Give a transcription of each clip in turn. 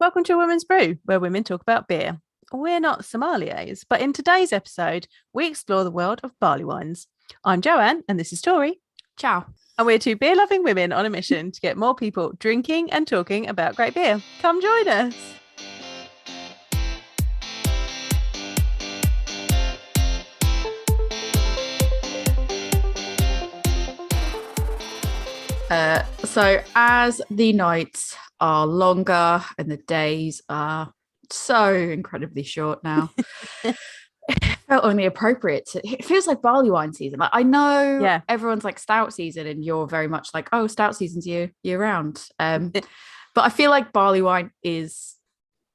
Welcome to a Women's Brew, where women talk about beer. We're not sommeliers, but in today's episode, we explore the world of barley wines. I'm Joanne, and this is Tori, Ciao. and we're two beer-loving women on a mission to get more people drinking and talking about great beer. Come join us. So as the nights are longer and the days are so incredibly short now, it felt only appropriate it feels like barley wine season. Like I know Yeah. everyone's like stout season and you're very much like, oh, stout season's year round. But I feel like barley wine is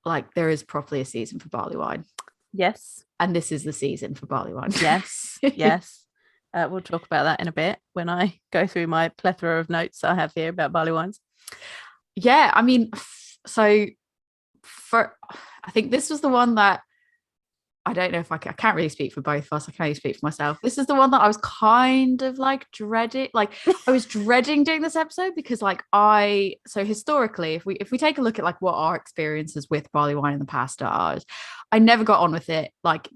like there is properly a season for barley wine. Yes. And this is the season for barley wine. Yes. Yes. We'll talk about that in a bit when I go through my plethora of notes I have here about barley wines. Yeah, I mean, I think this was the one that I don't know if I can't really speak for both of us. I can only speak for myself. This is the one that I was kind of like dreading. Like I was dreading doing this episode because so historically, if we take a look at like what our experiences with barley wine in the past are, I never got on with it. Like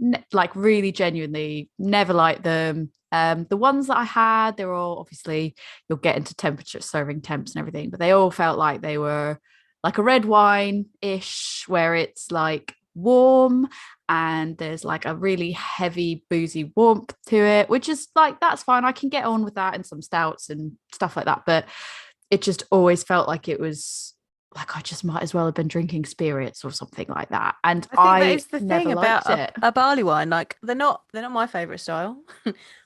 really genuinely never liked them. The ones that I had, they were all obviously you'll get into temperature, serving temps and everything, but they all felt like they were like a red wine-ish, where it's like warm and there's like a really heavy boozy warmth to it, which is like that's fine. I can get on with that in some stouts and stuff like that, but it just always felt like it was like I just might as well have been drinking spirits or something like that. And I think that is the thing about it. a barley wine. Like they're not my favorite style.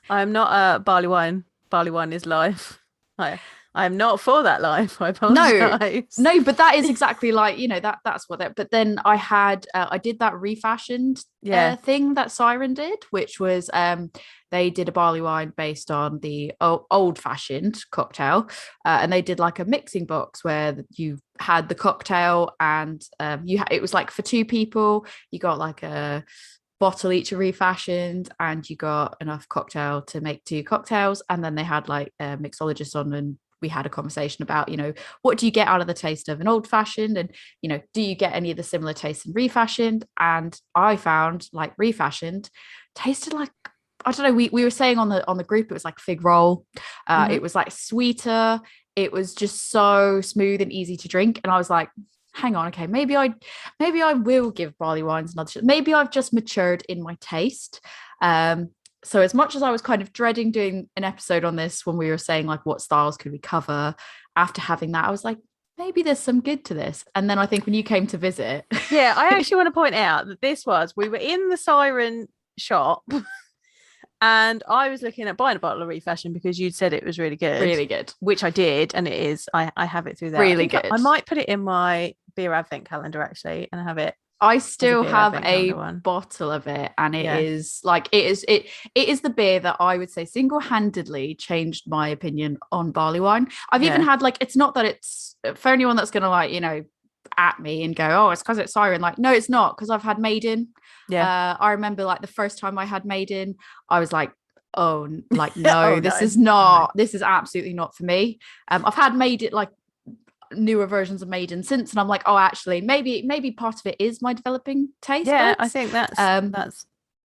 I am not a barley wine. Barley wine is life. I am not for that life. I apologize. No, but that is exactly like, that's what that. But then I did that refashioned thing that Siren did, which was they did a barley wine based on the old fashioned cocktail, and they did like a mixing box where you had the cocktail and it was like for two people, you got like a bottle each of refashioned and you got enough cocktail to make two cocktails, and then they had like a mixologist on and we had a conversation about, what do you get out of the taste of an old fashioned, and do you get any of the similar tastes in refashioned? And I found like refashioned tasted like, I don't know, we were saying on the group it was like fig roll. It was like sweeter, it was just so smooth and easy to drink, and I was like, hang on, okay, maybe I will give barley wines another shot. Maybe I've just matured in my taste. So as much as I was kind of dreading doing an episode on this when we were saying like what styles could we cover, after having that I was like, maybe there's some good to this. And then I think when you came to visit, yeah, I actually want to point out that we were in the Siren shop and I was looking at buying a bottle of refashion because you'd said it was really good, which I did, and it is. I have it through there. Really good. I might put it in my beer advent calendar actually and have it. I still have a bottle of it, and it is the beer that I would say single-handedly changed my opinion on barley wine. I've even had like, it's not that it's for anyone that's gonna like, at me and go, oh, it's because it's Siren. Like, no, it's not, because I've had Maiden. I remember like the first time I had Maiden, I was like, oh, like no, this is absolutely not for me. I've had Maiden, like newer versions of Maiden since, and I'm like, oh, actually maybe part of it is my developing taste buds. I think that's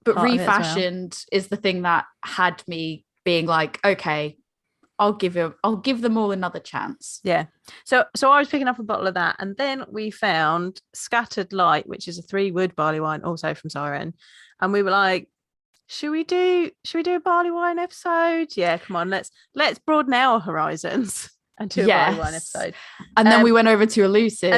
but refashioned is the thing that had me being like, okay, I'll give them all another chance. Yeah. So I was picking up a bottle of that, and then we found Scattered Light, which is a 3-wood barley wine, also from Siren, and we were like, should we do a barley wine episode? Yeah, come on, let's broaden our horizons and do a barley wine episode. And then we went over to Elusive.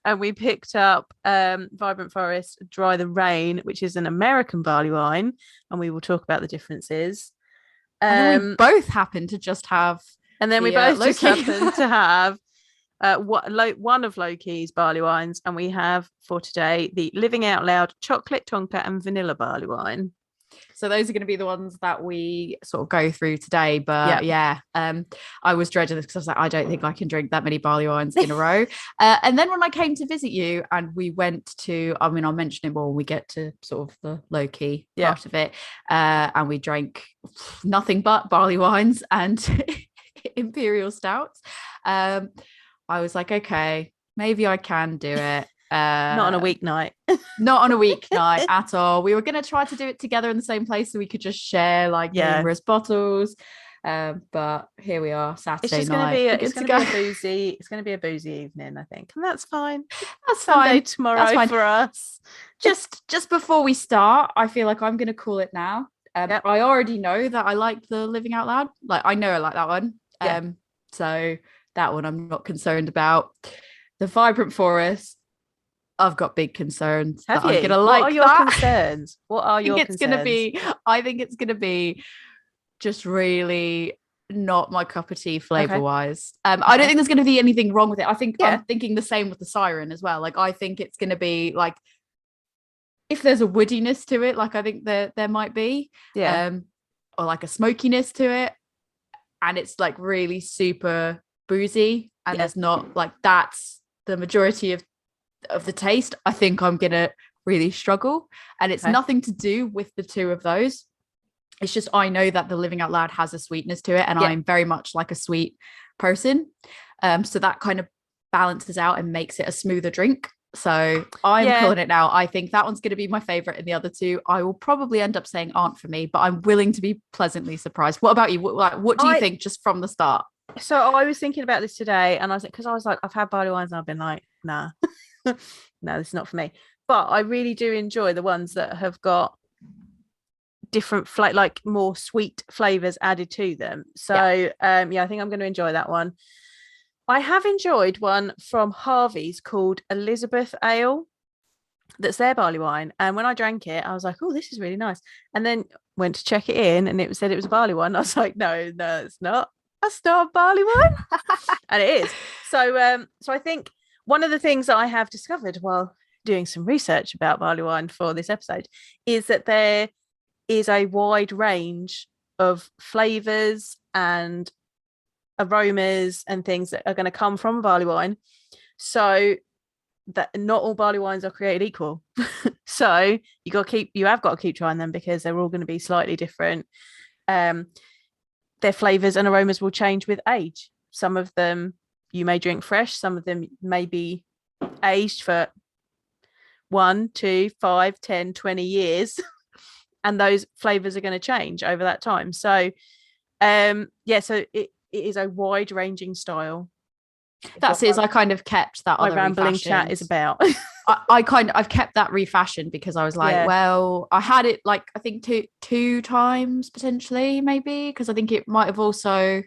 And we picked up Vibrant Forest Dry the Rain, which is an American barley wine, and we will talk about the differences. And we both happen to just have, and then we both just happen to have one of Loki's barley wines, and we have for today the Living Out Loud chocolate tonka and vanilla barley wine. So those are going to be the ones that we sort of go through today. But I was dreading this because I was like, I don't think I can drink that many barley wines in a row. And then when I came to visit you and we went to, I mean, I'll mention it more when we get to sort of the low-key part of it. And we drank nothing but barley wines and imperial stouts. I was like, okay, maybe I can do it. Not on a weeknight. Not on a weeknight at all. We were going to try to do it together in the same place so we could just share like numerous bottles. But here we are, Saturday night. It's going to be a boozy. It's going to be a boozy evening, I think, and that's fine. That's Sunday fine. tomorrow That's fine. for us. Just before we start, I feel like I'm going to call it now. Yep. I already know that I like the Living Out Loud. Like I know I like that one. So that one I'm not concerned about. The Vibrant Forest, I've got big concerns. Have you? I'm gonna like what are your concerns? What are your concerns? I think it's gonna be just really not my cup of tea flavor wise. I don't think there's gonna be anything wrong with it. I think I'm thinking the same with the Siren as well. Like I think it's gonna be like, if there's a woodiness to it, like I think there might be, or like a smokiness to it, and it's like really super boozy, and there's not like, that's the majority of the taste, I think I'm gonna really struggle. And it's nothing to do with the two of those. It's just I know that the Living Out Loud has a sweetness to it, and I'm very much like a sweet person. So that kind of balances out and makes it a smoother drink. So I'm calling it now. I think that one's going to be my favorite, and the other two I will probably end up saying aren't for me, but I'm willing to be pleasantly surprised. What about you? What do you think just from the start? So I was thinking about this today, and I was like, I've had barley wines and I've been like, nah. No, this is not for me. But I really do enjoy the ones that have got different like more sweet flavors added to them. So I think I'm going to enjoy that one. I have enjoyed one from Harvey's called Elizabeth Ale. That's their barley wine, and when I drank it I was like, oh, this is really nice, and then went to check it in and it said it was a barley wine. I was like, no, it's not. That's not a barley wine. And it is. So I think one of the things that I have discovered while doing some research about barley wine for this episode is that there is a wide range of flavors and aromas and things that are going to come from barley wine, so that not all barley wines are created equal. So you have got to keep trying them, because they're all going to be slightly different. Their flavors and aromas will change with age. Some of them you may drink fresh, some of them may be aged for 1, 2, 5, 10, 20 years, and those flavors are going to change over that time. So so it is a wide ranging style. That's it. I kind of kept that my rambling chat is about. I've kept that refashioned because I was like, well, I had it like I think two times potentially, maybe, because I think it might have also,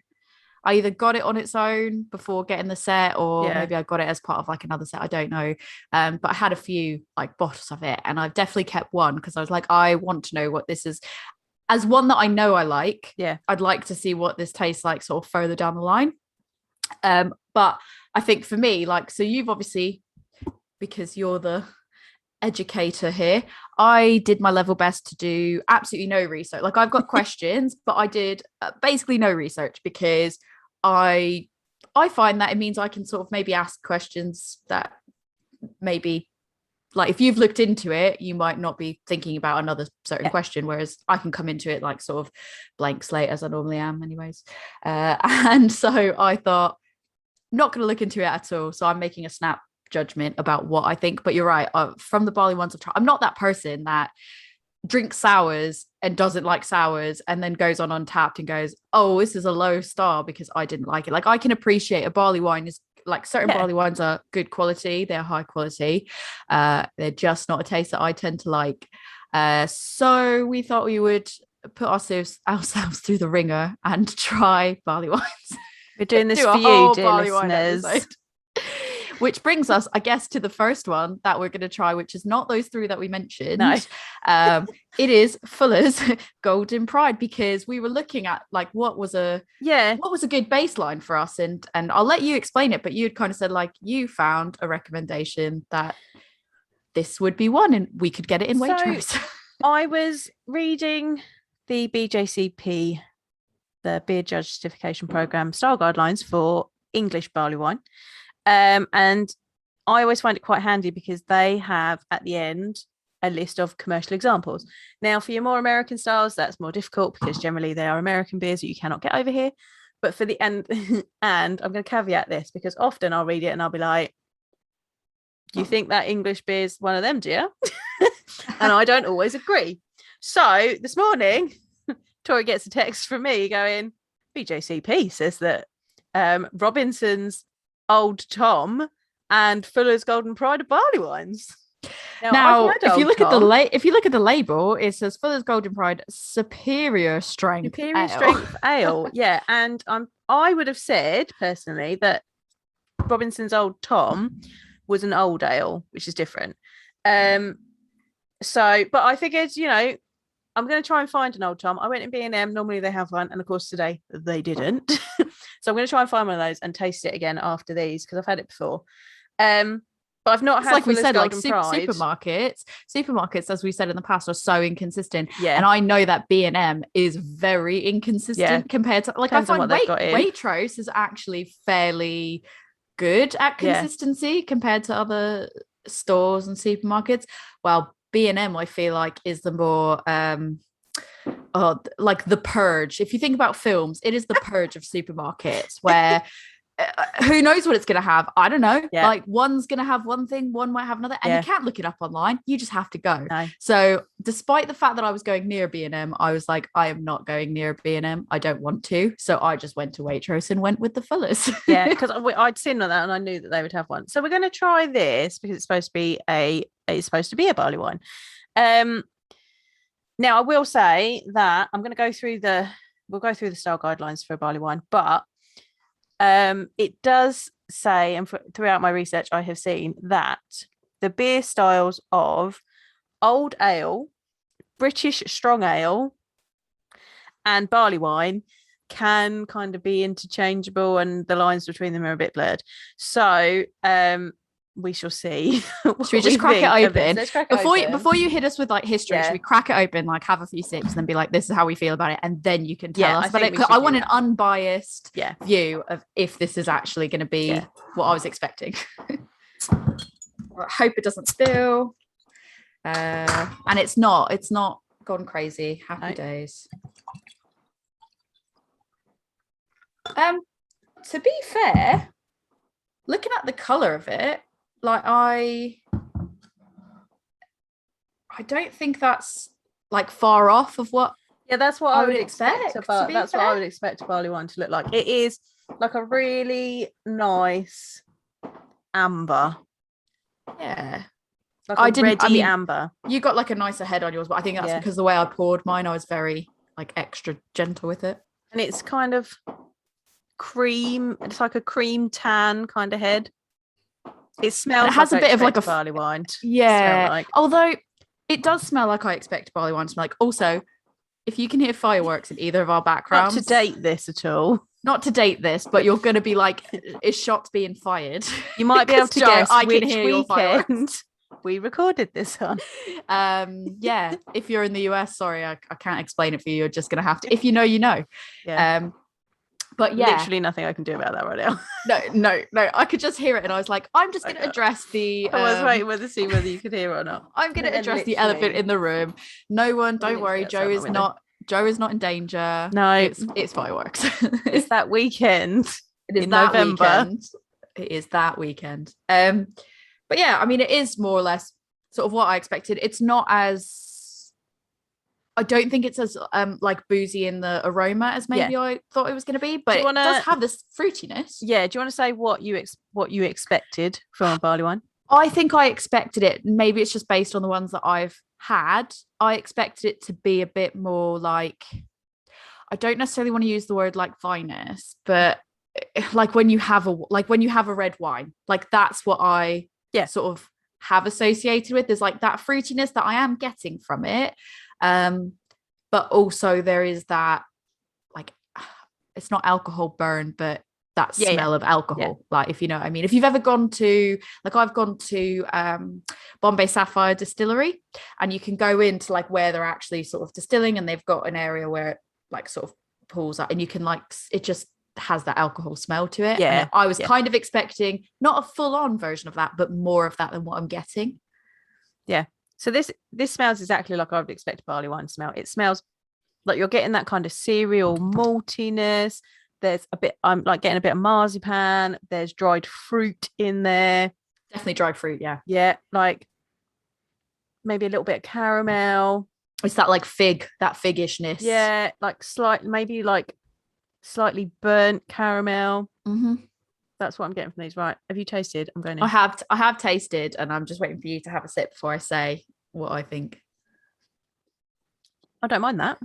I either got it on its own before getting the set, or maybe I got it as part of like another set. I don't know. But I had a few like bottles of it, and I've definitely kept one because I was like, I want to know what this is. As one that I know I like, I'd like to see what this tastes like sort of further down the line. But I think for me, like, so you've obviously, because you're the educator here, I did my level best to do absolutely no research. Like I've got questions, but I did basically no research, because I find that it means I can sort of maybe ask questions that maybe, like, if you've looked into it, you might not be thinking about another certain question, whereas I can come into it like sort of blank slate, as I normally am anyways. And so I thought, I'm not going to look into it at all, so I'm making a snap judgment about what I think. But you're right, from the barley ones I've tried, I'm not that person that drinks sours and doesn't like sours and then goes on Untapped and goes, oh, this is a low star because I didn't like it. Like I can appreciate a barley wine is like, certain barley wines are good quality, they're high quality, they're just not a taste that I tend to like. So we thought we would put ourselves through the ringer and try barley wines. We're doing this for you, dear listeners. Which brings us, I guess, to the first one that we're going to try, which is not those three that we mentioned. No. It is Fuller's Golden Pride, because we were looking at like what was a good baseline for us, and I'll let you explain it, but you'd kind of said like you found a recommendation that this would be one and we could get it in Waitrose. I was reading the BJCP, the Beer Judge Certification Program style guidelines for English barley wine. And I always find it quite handy because they have at the end a list of commercial examples. Now, for your more American styles, that's more difficult because generally they are American beers that you cannot get over here. But for the end, and I'm going to caveat this because often I'll read it and I'll be like, you think that English beer is one of them, do you? And I don't always agree. So this morning, Tori gets a text from me going, BJCP says that Robinson's Old Tom and Fuller's Golden Pride are barley wines. Now if you look at the label, it says Fuller's Golden Pride superior strength ale. Yeah, and I would have said personally that Robinson's Old Tom was an old ale, which is different. So, but I figured, I'm going to try and find an Old Tom. I went in B&M. Normally they have one, and of course today they didn't. So I'm going to try and find one of those and taste it again after these because I've had it before. But I've not had, like we said, like supermarkets, as we said in the past, are so inconsistent. Yeah, and I know that B&M is very inconsistent compared to, like, depends I find Waitrose is actually fairly good at consistency compared to other stores and supermarkets. Well, B&M I feel like is the more like the Purge. If you think about films, it is the Purge of supermarkets, where who knows what it's going to have? I don't know. Like, one's going to have one thing, one might have another, and you can't look it up online. You just have to go. No. So despite the fact that I was going near B&M, I was like, I am not going near B&M. I don't want to. So I just went to Waitrose and went with the Fullers. Yeah, because I'd seen that and I knew that they would have one. So we're going to try this because it's supposed to be a barley wine. Now I will say that I'm going to go through we'll go through the style guidelines for a barley wine, but it does say, and throughout my research, I have seen that the beer styles of old ale, British strong ale, and barley wine can kind of be interchangeable, and the lines between them are a bit blurred. So we shall see. Should we just crack it open? Let's crack it open. Before you hit us with like history, should we crack it open, like have a few sips and then be like, this is how we feel about it, and then you can tell us. But I want an unbiased view of if this is actually going to be what I was expecting. I hope it doesn't spill. And it's not gone crazy. Happy days. To be fair, looking at the color of it, like I don't think that's like far off of what that's what I would expect. That's what I would expect a barley wine to look like. It is like a really nice amber. Yeah. Like ready amber. You got like a nicer head on yours, but I think that's because the way I poured mine, I was very like extra gentle with it. And it's kind of cream. It's like a cream tan kind of head. It smells. It has like a bit of like a barley wine. Yeah. Although it does smell like I expect barley wine to smell like. Also, if you can hear fireworks in either of our backgrounds, not to date this at all. Not to date this, but you're going to be like, is shots being fired? You might be able to guess I can hear your fireworks. We recorded this on. Yeah. If you're in the US, sorry, I can't explain it for you. You're just going to have to. If you know, you know. Yeah. But yeah, literally nothing I can do about that right now. No. I could just hear it, and I was like, I'm just going to address the. I was waiting to see whether you could hear it or not. I'm going to address the elephant in the room. No one, don't worry. Joe is not in danger. No, it's fireworks. It's that weekend. It is in that November. Weekend. It is that weekend. But yeah, I mean, it is more or less sort of what I expected. It's not as. I don't think it's as like boozy in the aroma as maybe I thought it was going to be, but it does have this fruitiness. Yeah. Do you want to say what you expected from a barley wine? I think I expected it. Maybe it's just based on the ones that I've had. I expected it to be a bit more like, I don't necessarily want to use the word like vinous, but like when you have a red wine, like that's what I sort of have associated with. There's like that fruitiness that I am getting from it. But also there is that, like, it's not alcohol burn, but that smell of alcohol. Like, if you know what I mean. If you've ever gone to, like, I've gone to Bombay Sapphire Distillery, and you can go into like where they're actually sort of distilling, and they've got an area where it like sort of pulls out, and you can like, it just has that alcohol smell to it. Yeah. And I was kind of expecting not a full-on version of that, but more of that than what I'm getting. Yeah. So this smells exactly like I would expect a barley wine to smell. It smells like you're getting that kind of cereal maltiness. There's a bit, I'm like getting a bit of marzipan. There's dried fruit in there. Definitely dried fruit. Yeah. Yeah, like maybe a little bit of caramel. It's that like that figgishness. Yeah, like maybe like slightly burnt caramel. Mm-hmm. That's what I'm getting from these. Right. Have you tasted? I'm going in. I have tasted, and I'm just waiting for you to have a sip before I say what I think. I don't mind that.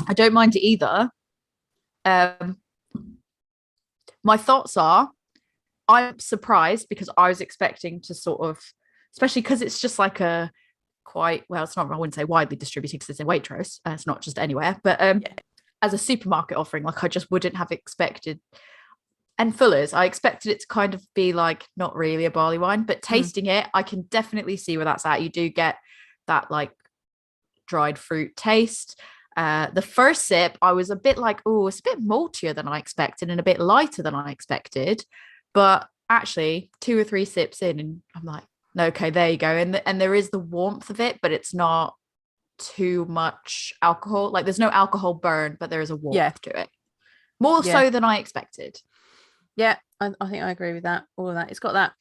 I don't mind it either. My thoughts are, I'm surprised because I was expecting to sort of, especially because it's just like a quite, well, it's not, I wouldn't say widely distributed because it's in Waitrose. It's not just anywhere, but as a supermarket offering, like I just wouldn't have expected. And Fuller's, I expected it to kind of be like not really a barley wine, but tasting it, I can definitely see where that's at. You do get that like dried fruit taste. The first sip, I was a bit like, oh, it's a bit maltier than I expected and a bit lighter than I expected. But actually, 2 or 3 sips in, and I'm like, okay, there you go. And there is the warmth of it, but it's not too much alcohol. Like there's no alcohol burn, but there is a warmth to it. More so than I expected. Yeah, I think I agree with that. All of that. It's got that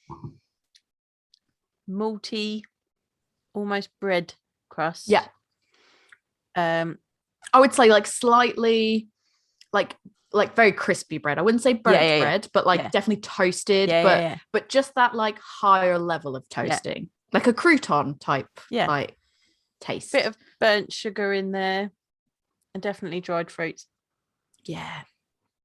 malty, almost bread crust. Yeah. I would say like slightly like very crispy bread. I wouldn't say burnt bread, but like definitely toasted. But just that like higher level of toasting. Like a crouton type like taste. Bit of burnt sugar in there. And definitely dried fruits. Yeah.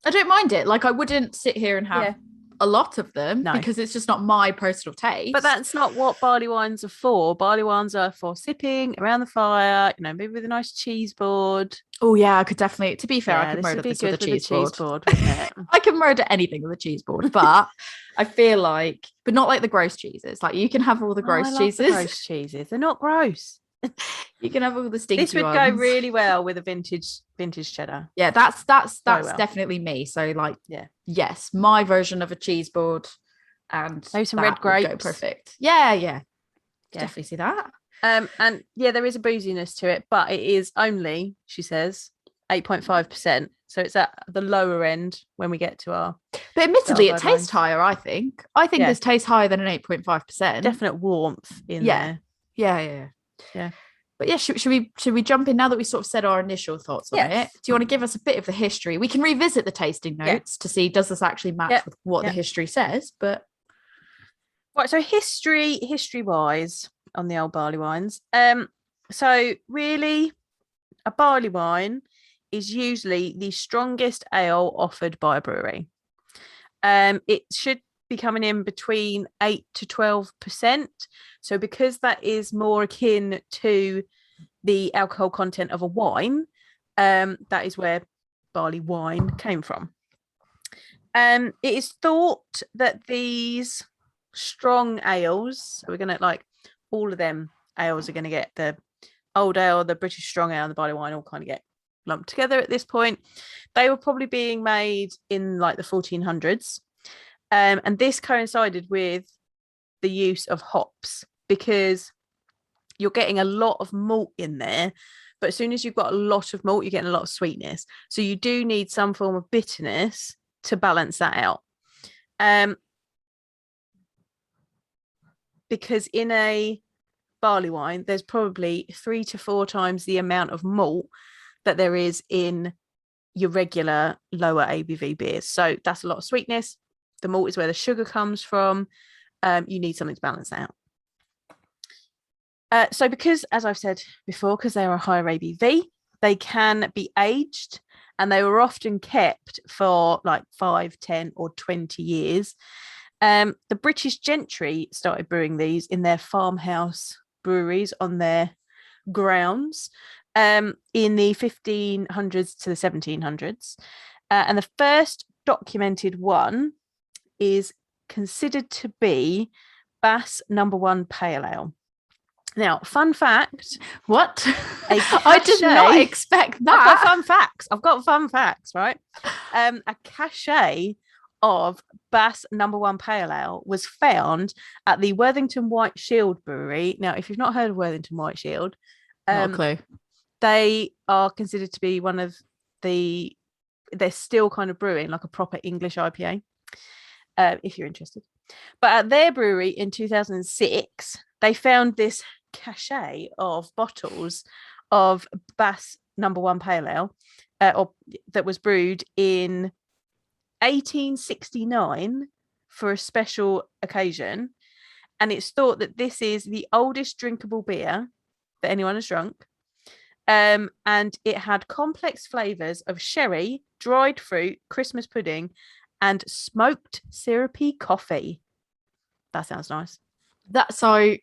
I don't mind it. Like I wouldn't sit here and have a lot of them because it's just not my personal taste. But that's not what barley wines are for. Barley wines are for sipping around the fire, maybe with a nice cheese board. Oh yeah, I could definitely, to be fair, I could murder this with a cheese board. I can murder anything with a cheese board, but I feel like, but not like the gross cheeses. Like you can have all the gross cheeses. The gross cheeses. They're not gross. You can have all the stinky ones. This would go really well with a vintage cheddar. Yeah, that's definitely me. So like, yes, my version of a cheese board, and maybe some red grapes. Go perfect. Yeah. Definitely see that. And there is a booziness to it, but it is only, she says, 8.5%. So it's at the lower end when we get to our. But admittedly, it tastes higher. I think this tastes higher than an 8.5%. Definite warmth in there. Yeah. But yeah, should we jump in now that we sort of said our initial thoughts on it? Do you want to give us a bit of the history? We can revisit the tasting notes to see, does this actually match with what the history says? But right, so history wise on the old barley wines. So really, a barley wine is usually the strongest ale offered by a brewery. It should be coming in between 8 to 12%. So because that is more akin to the alcohol content of a wine, that is where barley wine came from. It is thought that these strong ales, so we're going to like all of them ales are going to get the old ale, the British strong ale, and the barley wine all kind of get lumped together at this point. They were probably being made in like the 1400s. And this coincided with the use of hops because you're getting a lot of malt in there, but as soon as you've got a lot of malt, you're getting a lot of sweetness. So you do need some form of bitterness to balance that out. Because in a barley wine, there's probably 3 to 4 times the amount of malt that there is in your regular lower ABV beers. So that's a lot of sweetness. The malt is where the sugar comes from. You need something to balance that out. So because, as I've said before, because they are a higher ABV, they can be aged, and they were often kept for like 5, 10 or 20 years. The British gentry started brewing these in their farmhouse breweries on their grounds in the 1500s to the 1700s. And the first documented one is considered to be Bass No. 1 Pale Ale. Now, fun fact. What? I did not expect that. I've got fun facts, right? A cachet of Bass No. 1 Pale Ale was found at the Worthington White Shield Brewery. Now, if you've not heard of Worthington White Shield, not a clue. They are considered to be one of they're still kind of brewing like a proper English IPA. If you're interested. But at their brewery in 2006, they found this cachet of bottles of Bass Number One Pale Ale, that was brewed in 1869 for a special occasion. And it's thought that this is the oldest drinkable beer that anyone has drunk. And it had complex flavors of sherry, dried fruit, Christmas pudding, and smoked syrupy coffee. That sounds nice. That's so,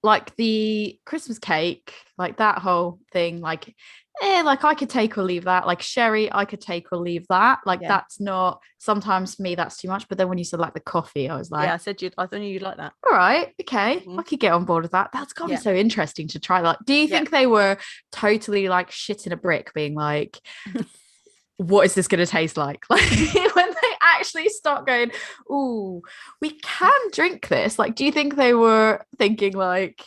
like, the Christmas cake, like that whole thing, like, like I could take or leave that. Like sherry, I could take or leave that. Like that's not, sometimes for me that's too much. But then when you said like the coffee, I was like, yeah, I thought you'd like that. All right, okay, I could get on board with that. That's gotta be so interesting to try that. Do you think they were totally like shit in a brick, being like, what is this going to taste like? Like when they actually start going, ooh, we can drink this. Like, do you think they were thinking like,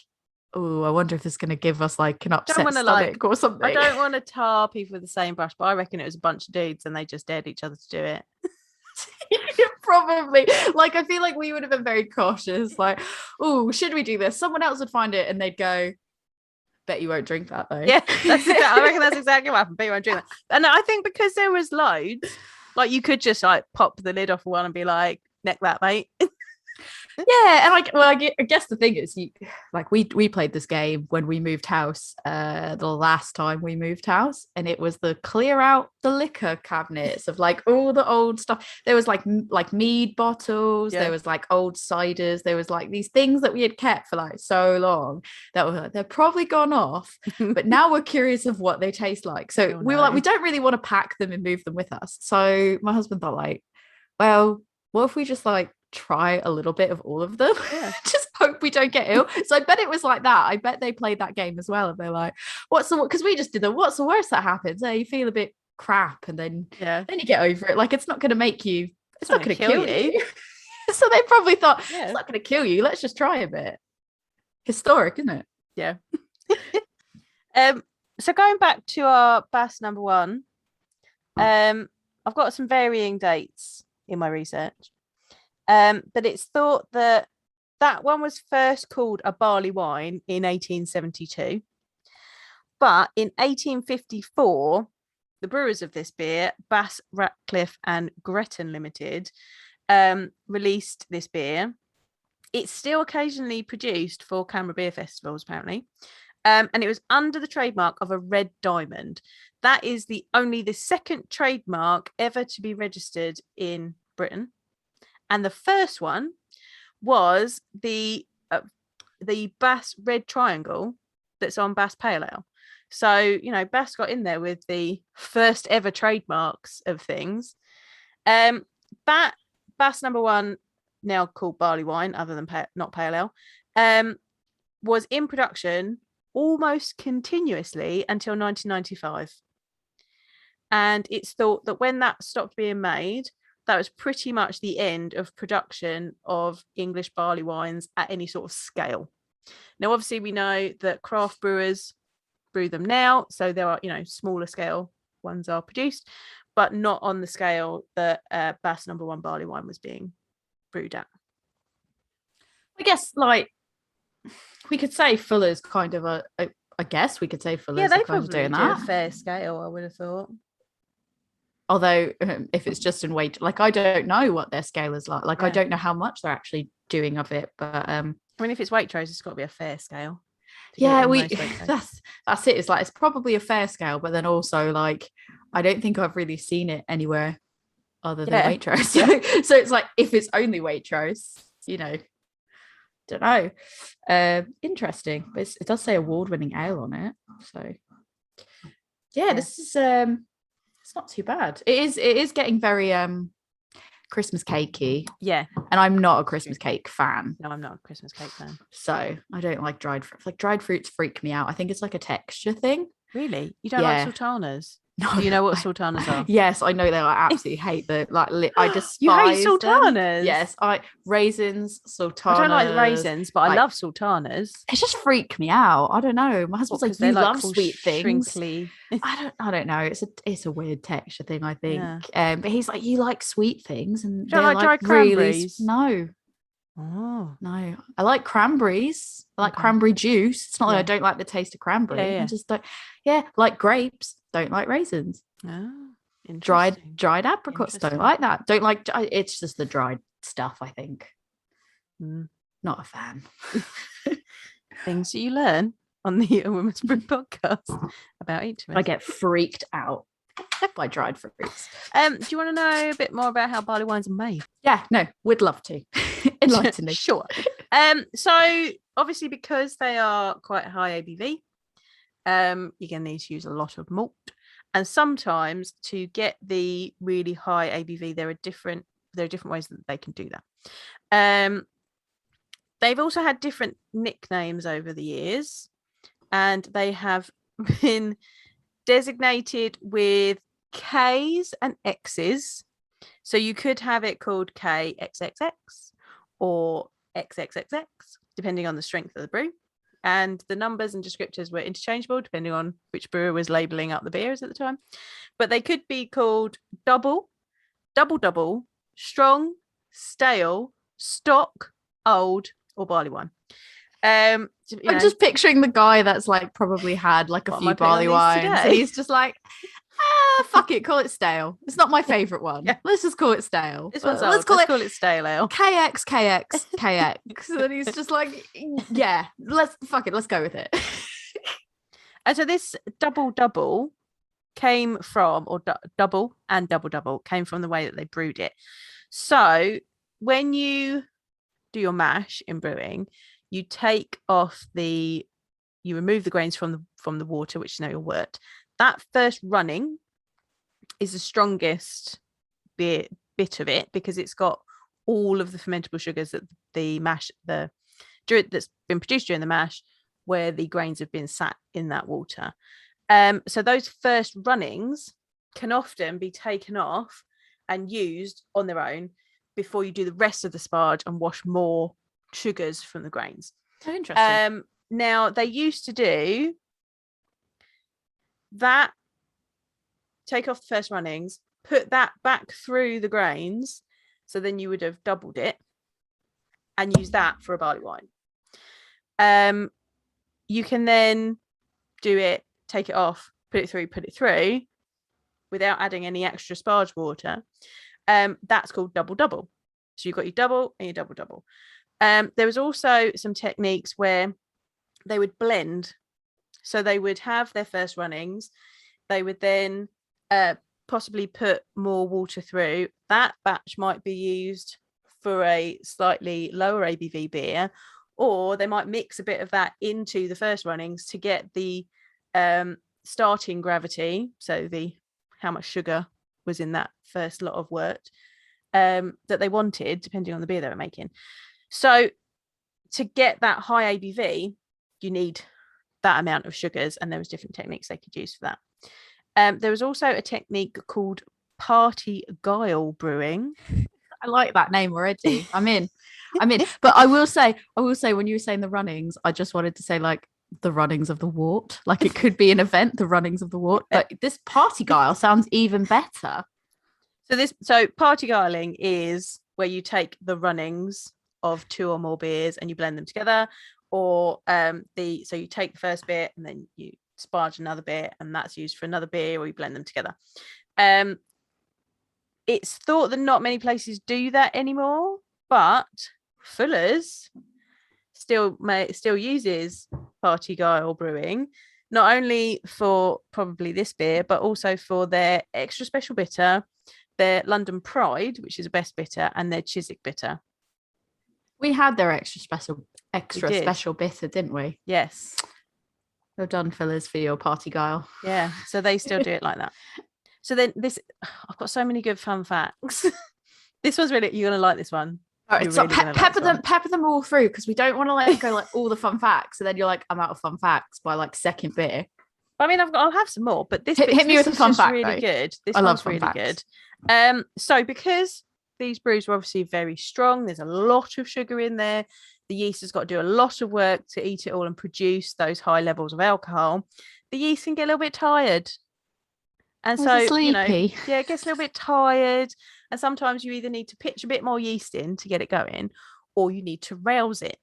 oh, I wonder if this is going to give us like an upset stomach or something? I don't want to tar people with the same brush, but I reckon it was a bunch of dudes and they just dared each other to do it. Probably. Like, I feel like we would have been very cautious. Like, oh, should we do this? Someone else would find it and they'd go, bet you won't drink that though. Yeah, I reckon that's exactly what happened. Bet you won't drink that. And I think because there was loads, like you could just like pop the lid off one and be like, neck that, mate. Yeah, and like, well, I guess the thing is, we played this game when we moved house, the last time we moved house, and it was the clear out the liquor cabinets of like all the old stuff. There was like mead bottles, there was like old ciders, there was like these things that we had kept for like so long that were they're probably gone off, but now we're curious of what they taste like. So we were like, we don't really want to pack them and move them with us. So my husband thought like, well, what if we just like try a little bit of all of them? Just hope we don't get ill. So I bet it was like that. I bet they played that game as well, and they're like, because we just did what's the worst that happens? You feel a bit crap and then you get over it. Like, it's not going to make you, it's not going to kill you. So they probably thought, it's not going to kill you, let's just try a bit. Historic, isn't it? Yeah. So going back to our Bass Number One, I've got some varying dates in my research. But it's thought that one was first called a barley wine in 1872. But in 1854, the brewers of this beer, Bass, Ratcliffe and Gretton Limited, released this beer. It's still occasionally produced for Canberra beer festivals, apparently. And it was under the trademark of a red diamond. That is the second trademark ever to be registered in Britain. And the first one was the Bass Red Triangle that's on Bass Pale Ale. So, you know, Bass got in there with the first ever trademarks of things. Bass Number One, now called barley wine, other than not pale ale, was in production almost continuously until 1995. And it's thought that when that stopped being made, that was pretty much the end of production of English barley wines at any sort of scale. Now, obviously, we know that craft brewers brew them now, so there are, you know, smaller scale ones are produced, but not on the scale that Bass Number One barley wine was being brewed at. I guess, like, we could say Fuller's kind of I guess we could say Fuller's they kind of doing do that. A fair scale, I would have thought. Although if it's just in weight, like, I don't know what their scale is like. I don't know how much they're actually doing of it. But I mean, if it's Waitrose, it's got to be a fair scale. Yeah, that's it. It's like, it's probably a fair scale, but then also, like, I don't think I've really seen it anywhere other than Waitrose. So it's like, if it's only Waitrose, you know, don't know. Interesting. But it does say award-winning ale on it. So this is it's not too bad. It is getting very Christmas cakey. Yeah. And I'm not a Christmas cake fan. No, I'm not a Christmas cake fan. So I don't like dried fruit. Like, dried fruits freak me out. I think it's like a texture thing. Really? You don't like sultanas? No. Do you know what sultanas are? Yes, I know they are. I absolutely hate the I despise You hate sultanas? Them. Yes, raisins, sultanas. I don't like raisins, but I love sultanas. They just freak me out. I don't know. My husband's like, you love sweet things. Shrinkly. I don't know. It's a weird texture thing, I think. Yeah. But he's like, you like sweet things, and do you like dried cranberries? No. Oh, No, I like cranberries. I like okay. cranberry juice. It's not that I Yeah. don't like the taste of cranberry. Yeah, I yeah. just don't. Yeah, like grapes. Don't like raisins. Oh, Dried interesting. dried apricots. Don't Interesting. like that. Don't like. It's just the dried stuff. I think. Mm. Not a fan. Things that you learn on the A Woman's Brew podcast about each of I us. get freaked out by dried fruits. Do you want to know a bit more about how barley wines are made? Yeah, no, would love to. Enlighten me. Sure. So obviously because they are quite high ABV, you're going to need to use a lot of malt. And sometimes to get the really high ABV, there are different ways that they can do that. They've also had different nicknames over the years, and they have been designated with K's and X's. So you could have it called KXXX or XXXX, depending on the strength of the brew. And the numbers and descriptors were interchangeable depending on which brewer was labeling up the beers at the time. But they could be called double, double, strong, stale, stock, old, or barley wine. I'm just picturing the guy that's like probably had like a few barley wines, and he's just like, fuck it, call it stale. It's not my favorite one. Yeah. Let's just call it stale. This one's let's call it stale ale. KX. And he's just like, yeah, let's go with it. And so this double came from, or double and double came from the way that they brewed it. So when you do your mash in brewing, you remove the grains from the water, which is now your wort. That first running is the strongest bit of it because it's got all of the fermentable sugars that the mash that's been produced during the mash, where the grains have been sat in that water. So those first runnings can often be taken off and used on their own before you do the rest of the sparge and wash more sugars from the grains. Oh, interesting. Now they used to do that, take off the first runnings, put that back through the grains, so then you would have doubled it and use that for a barley wine. You can then do it, take it off, put it through without adding any extra sparge water. That's called double. So you've got your double and your double. There was also some techniques where they would blend. So they would have their first runnings. They would then possibly put more water through. That batch might be used for a slightly lower ABV beer, or they might mix a bit of that into the first runnings to get the starting gravity, so how much sugar was in that first lot of wort that they wanted, depending on the beer they were making. So to get that high ABV, you need that amount of sugars, and there was different techniques they could use for that. There was also a technique called party guile brewing. I like that name already. I'm in. But I will say, when you were saying the runnings, I just wanted to say like the runnings of the wort. Like it could be an event, the runnings of the wort. But this party guile sounds even better. So party guiling is where you take the runnings of two or more beers and you blend them together, or so you take the first bit and then you sparge another bit and that's used for another beer, or you blend them together. It's thought that not many places do that anymore, but Fuller's still uses party guile brewing, not only for probably this beer, but also for their extra special bitter, their London Pride, which is a best bitter, and their Chiswick bitter. We had their extra special bitter, didn't we? Yes. Well done, Fuller's, for your party guile. Yeah, so they still do it like that. So then I've got so many good fun facts. This one's really, you're gonna like this one. All right, so pepper them all through, because we don't want to like go like all the fun facts, and then you're like, I'm out of fun facts by like second beer. I mean, I'll have some more, but this hit me with a fun fact. Really good. This I one's love really facts. Good. So because these brews are obviously very strong, there's a lot of sugar in there. The yeast has got to do a lot of work to eat it all and produce those high levels of alcohol. The yeast can get a little bit tired. And so, sleepy. It gets a little bit tired. And sometimes you either need to pitch a bit more yeast in to get it going, or you need to rails it.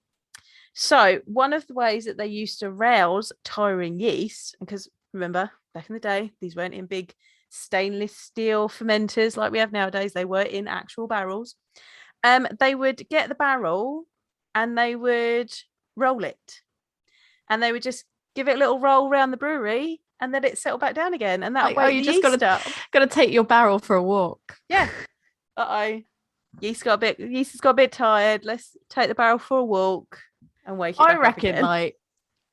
So one of the ways that they used to rails tiring yeast, because remember, back in the day, these weren't in big stainless steel fermenters like we have nowadays. They were in actual barrels. They would get the barrel and they would roll it. And they would just give it a little roll around the brewery and then it settled back down again. And that way you just gotta take your barrel for a walk. Yeah. Yeast has got a bit tired. Let's take the barrel for a walk and wake it back up reckon again. like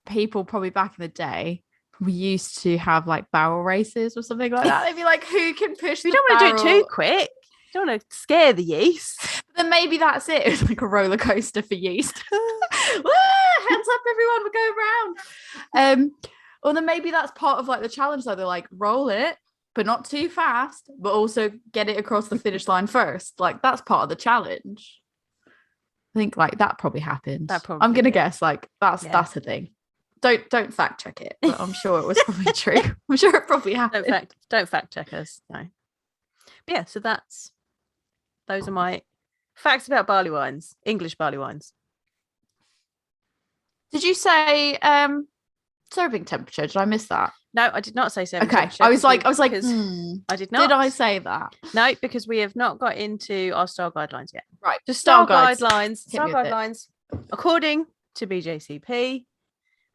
people probably back in the day we used to have like barrel races or something like that. They'd be like, who can push We don't want to do it too quick. You don't want to scare the yeast. But then maybe that's it. It's like a roller coaster for yeast. Hands up, everyone, we're going round. Or then maybe that's part of like the challenge. Like they're like, roll it, but not too fast, but also get it across the finish line first. Like that's part of the challenge. I think like that probably happened. I'm gonna guess like that's a thing. Don't fact check it, but I'm sure it was probably true. I'm sure it probably happened. Don't fact check us. No. But yeah, so those are my facts about barley wines, English barley wines. Did you say serving temperature? Did I miss that? No, I did not say serving temperature. Okay, I was like, I did not. Did I say that? No, because we have not got into our style guidelines yet. Right. The style guidelines, according to BJCP,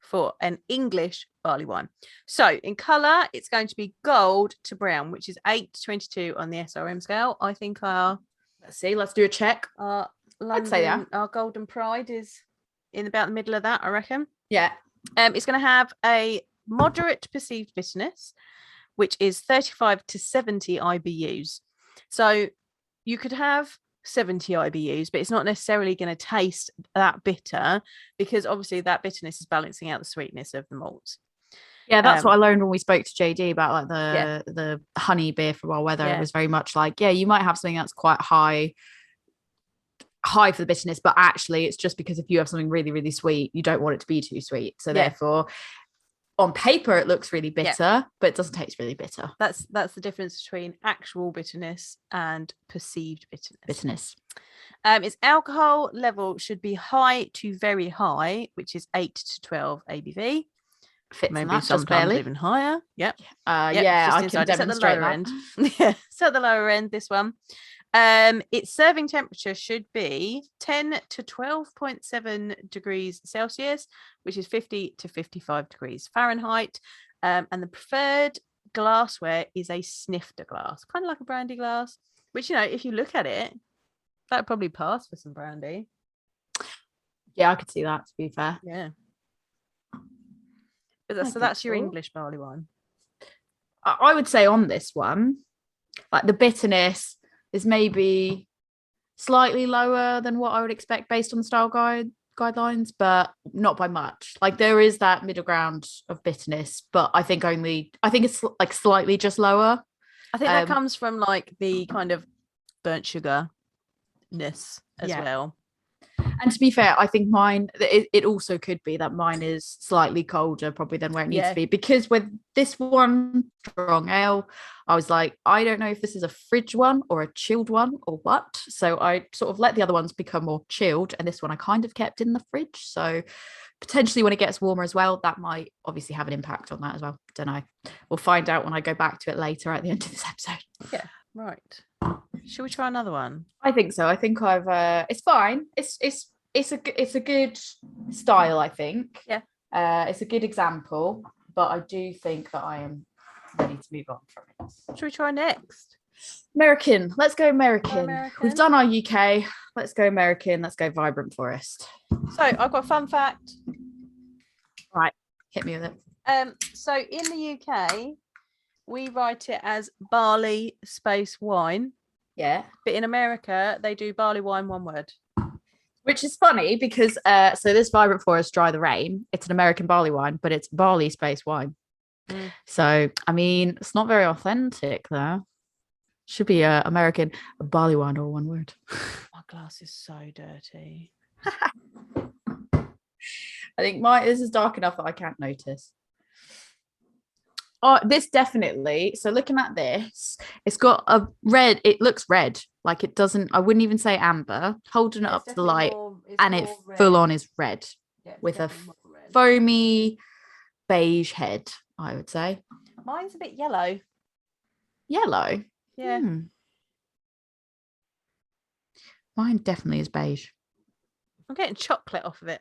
for an English barley wine. So in colour, it's going to be gold to brown, which is 8 to 22 on the SRM scale. I think let's do a check. I'd say our golden pride is in about the middle of that, I reckon. Yeah. It's going to have a moderate perceived bitterness, which is 35 to 70 IBUs. So you could have 70 IBUs, but it's not necessarily going to taste that bitter because obviously that bitterness is balancing out the sweetness of the malts. Yeah, that's what I learned when we spoke to JD about like the honey beer for Wild Weather. It was very much like, you might have something that's quite high for the bitterness, but actually it's just because if you have something really, really sweet, you don't want it to be too sweet. So therefore, on paper it looks really bitter, but it doesn't taste really bitter. That's the difference between actual bitterness and perceived bitterness. Its alcohol level should be high to very high, which is 8 to 12 ABV. Maybe sometimes even higher. Yep. I can demonstrate that. End. Yeah, so at the lower end, this one. Its serving temperature should be 10 to 12.7 degrees Celsius, which is 50 to 55 degrees Fahrenheit. And the preferred glassware is a snifter glass, kind of like a brandy glass, which, if you look at it, that would probably pass for some brandy. Yeah, I could see that, to be fair. Yeah. So that's your English barley wine. I would say on this one, like the bitterness is maybe slightly lower than what I would expect based on the style guidelines, but not by much. Like there is that middle ground of bitterness, but I think it's like slightly just lower. I think that comes from like the kind of burnt sugarness as well. And to be fair, I think mine, it also could be that mine is slightly colder probably than where it needs to be, because with this one strong ale, I was like, I don't know if this is a fridge one or a chilled one or what. So I sort of let the other ones become more chilled, and this one I kind of kept in the fridge. So potentially when it gets warmer as well, that might obviously have an impact on that as well. Don't know. We'll find out when I go back to it later at the end of this episode. Yeah, right. Should we try another one? I think so. I think I've it's fine. It's a good style, I think. Yeah. It's a good example, but I do think that I am ready to move on from it. Should we try next? American. Let's go American. We've done our UK. Let's go American. Let's go Vibrant Forest. So I've got a fun fact. Right. Hit me with it. So in the UK, we write it as barley space wine. Yeah. But in America, they do barley wine, one word. Which is funny because so this Vibrant Forest Dry the Rain, it's an American barley wine, but it's barley space wine. So I mean, it's not very authentic there. Should be American barley wine, or one word. My glass is so dirty. I think this is dark enough that I can't notice. Oh, this definitely. So looking at this, it's got a red. It looks red. Like it doesn't. I wouldn't even say amber. Holding it up to the light. and it full on is red with a foamy beige head, I would say. Mine's a bit yellow. Yellow? Yeah. Mine definitely is beige. I'm getting chocolate off of it.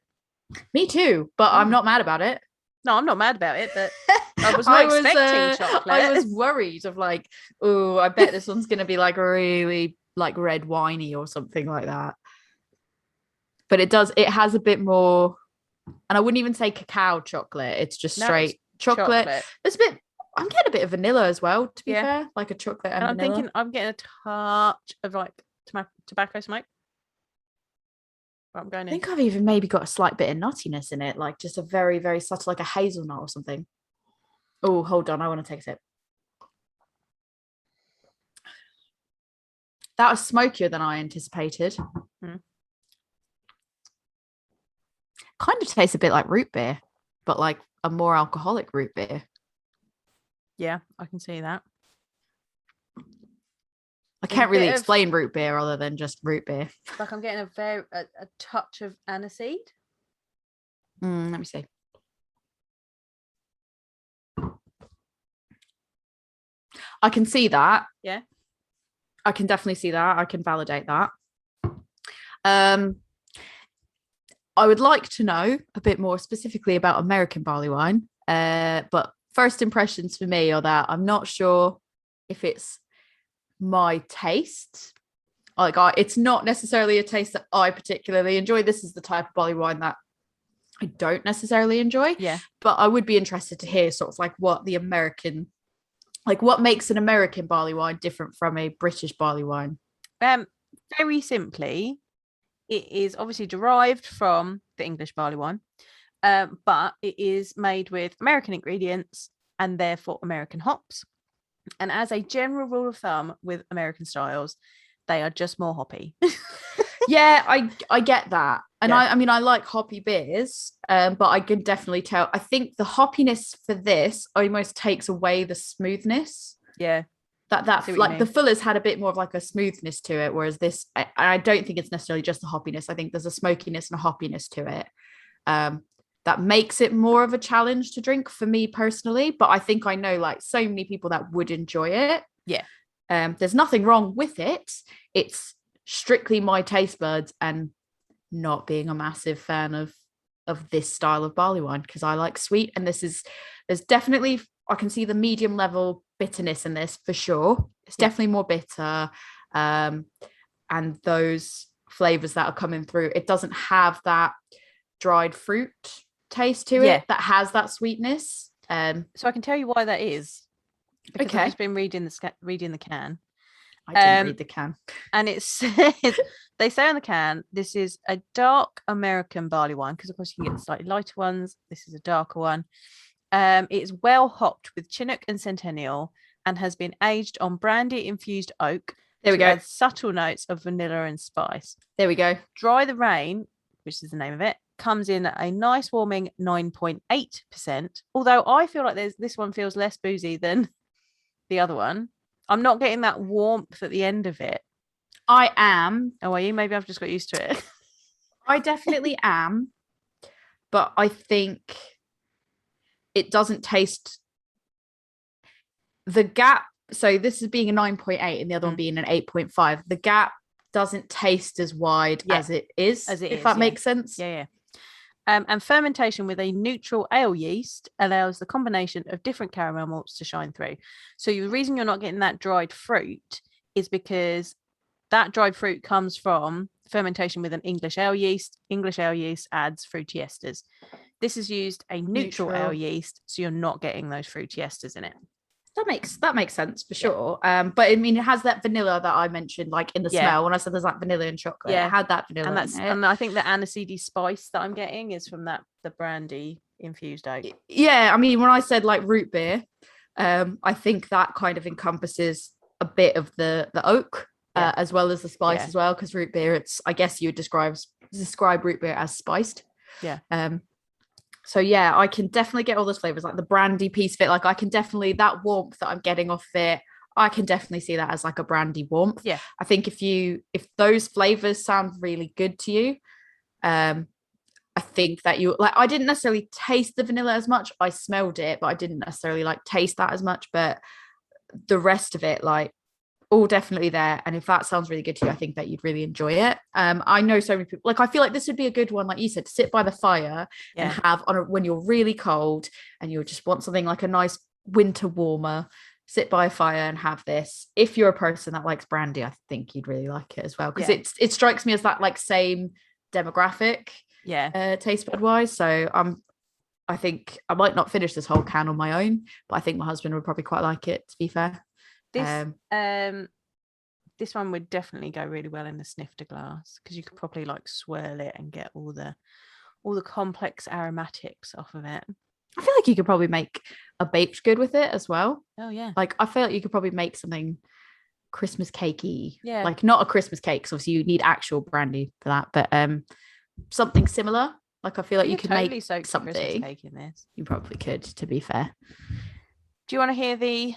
Me too, but I'm not mad about it. No, I'm not mad about it, but I was not expecting chocolate. I was worried of like, oh, I bet this one's going to be like really like red winey or something like that. But it has a bit more, and I wouldn't even say cacao chocolate. It's just straight chocolate. There's a bit, I'm getting a bit of vanilla as well, to be fair, like a chocolate and vanilla. I'm thinking I'm getting a touch of like tobacco smoke. I'm going in. I think I've even maybe got a slight bit of nuttiness in it, like just a very, very subtle, like a hazelnut or something. Oh, hold on. I want to take a sip. That was smokier than I anticipated. Kind of tastes a bit like root beer, but like a more alcoholic root beer. Yeah, I can see that. I can't really explain root beer other than just root beer. Like I'm getting a touch of aniseed. Let me see. I can see that. Yeah. I can definitely see that. I can validate that. I would like to know a bit more specifically about American barley wine. But first impressions for me are that I'm not sure if it's my taste. Like it's not necessarily a taste that I particularly enjoy. This is the type of barley wine that I don't necessarily enjoy. Yeah. But I would be interested to hear sort of like what makes an American barley wine different from a British barley wine. Very simply, it is obviously derived from the English barley wine, but it is made with American ingredients and therefore American hops. And as a general rule of thumb with American styles, they are just more hoppy. Yeah, I get that. And I mean, I like hoppy beers, but I can definitely tell. I think the hoppiness for this almost takes away the smoothness. Yeah. That like the Fuller's had a bit more of like a smoothness to it, whereas this, I don't think it's necessarily just the hoppiness. I think there's a smokiness and a hoppiness to it that makes it more of a challenge to drink for me personally. But I think I know like so many people that would enjoy it. Yeah. There's nothing wrong with it. It's strictly my taste buds and not being a massive fan of this style of barley wine because I like sweet, and there's definitely, I can see the medium level bitterness in this for sure. It's definitely more bitter, and those flavors that are coming through, it doesn't have that dried fruit taste to it that has that sweetness. So I can tell you why that is, because I've just been reading the can. I didn't read the can. And it says, they say on the can, this is a dark American barley wine, because of course you can get the slightly lighter ones. This is a darker one. It is well hopped with Chinook and Centennial and has been aged on brandy infused oak. There we go. Add subtle notes of vanilla and spice. There we go. Dry the Rain, which is the name of it, comes in at a nice warming 9.8%. Although I feel like this one feels less boozy than the other one. I'm not getting that warmth at the end of it. I am. Oh, are you? Maybe I've just got used to it. I definitely am. But I think it doesn't taste the gap. So this is being a 9.8 and the other one being an 8.5. The gap doesn't taste as wide as it is, if that makes sense. Yeah. And fermentation with a neutral ale yeast allows the combination of different caramel malts to shine through. So the reason you're not getting that dried fruit is because that dried fruit comes from fermentation with an English ale yeast. English ale yeast adds fruity esters. This has used a neutral ale yeast, so you're not getting those fruity esters in it. That makes sense for sure. But I mean, it has that vanilla that I mentioned, like in the smell. When I said there's like vanilla and chocolate, it had that vanilla. And I think the aniseedy spice that I'm getting is from the brandy infused oak. Yeah, I mean, when I said like root beer, I think that kind of encompasses a bit of the oak as well as the spice as well. Because root beer, I guess you would describe root beer as spiced. Yeah. So yeah, I can definitely get all those flavors, like the brandy piece of it. Like I can definitely, that warmth that I'm getting off it, I can definitely see that as like a brandy warmth. Yeah. I think if those flavors sound really good to you, I think that you like, I didn't necessarily taste the vanilla as much. I smelled it, but I didn't necessarily like taste that as much. But the rest of it, like, all definitely there. And if that sounds really good to you, I think that you'd really enjoy it. I know so many people, like, I feel like this would be a good one, like you said, to sit by the fire and have on when you're really cold and you just want something like a nice winter warmer, sit by a fire and have this. If you're a person that likes brandy, I think you'd really like it as well, because it strikes me as that like same demographic, taste bud wise. So I think I might not finish this whole can on my own, but I think my husband would probably quite like it, to be fair. This one would definitely go really well in the snifter glass, because you could probably like swirl it and get all the complex aromatics off of it. I feel like you could probably make a baked good with it as well. Oh yeah. Like, I feel like you could probably make something Christmas cakey. Yeah. Like, not a Christmas cake, because obviously you need actual brandy for that, but something similar. Like, I feel like you could totally make soak something Christmas cake in this. You probably could, to be fair. Do you want to hear the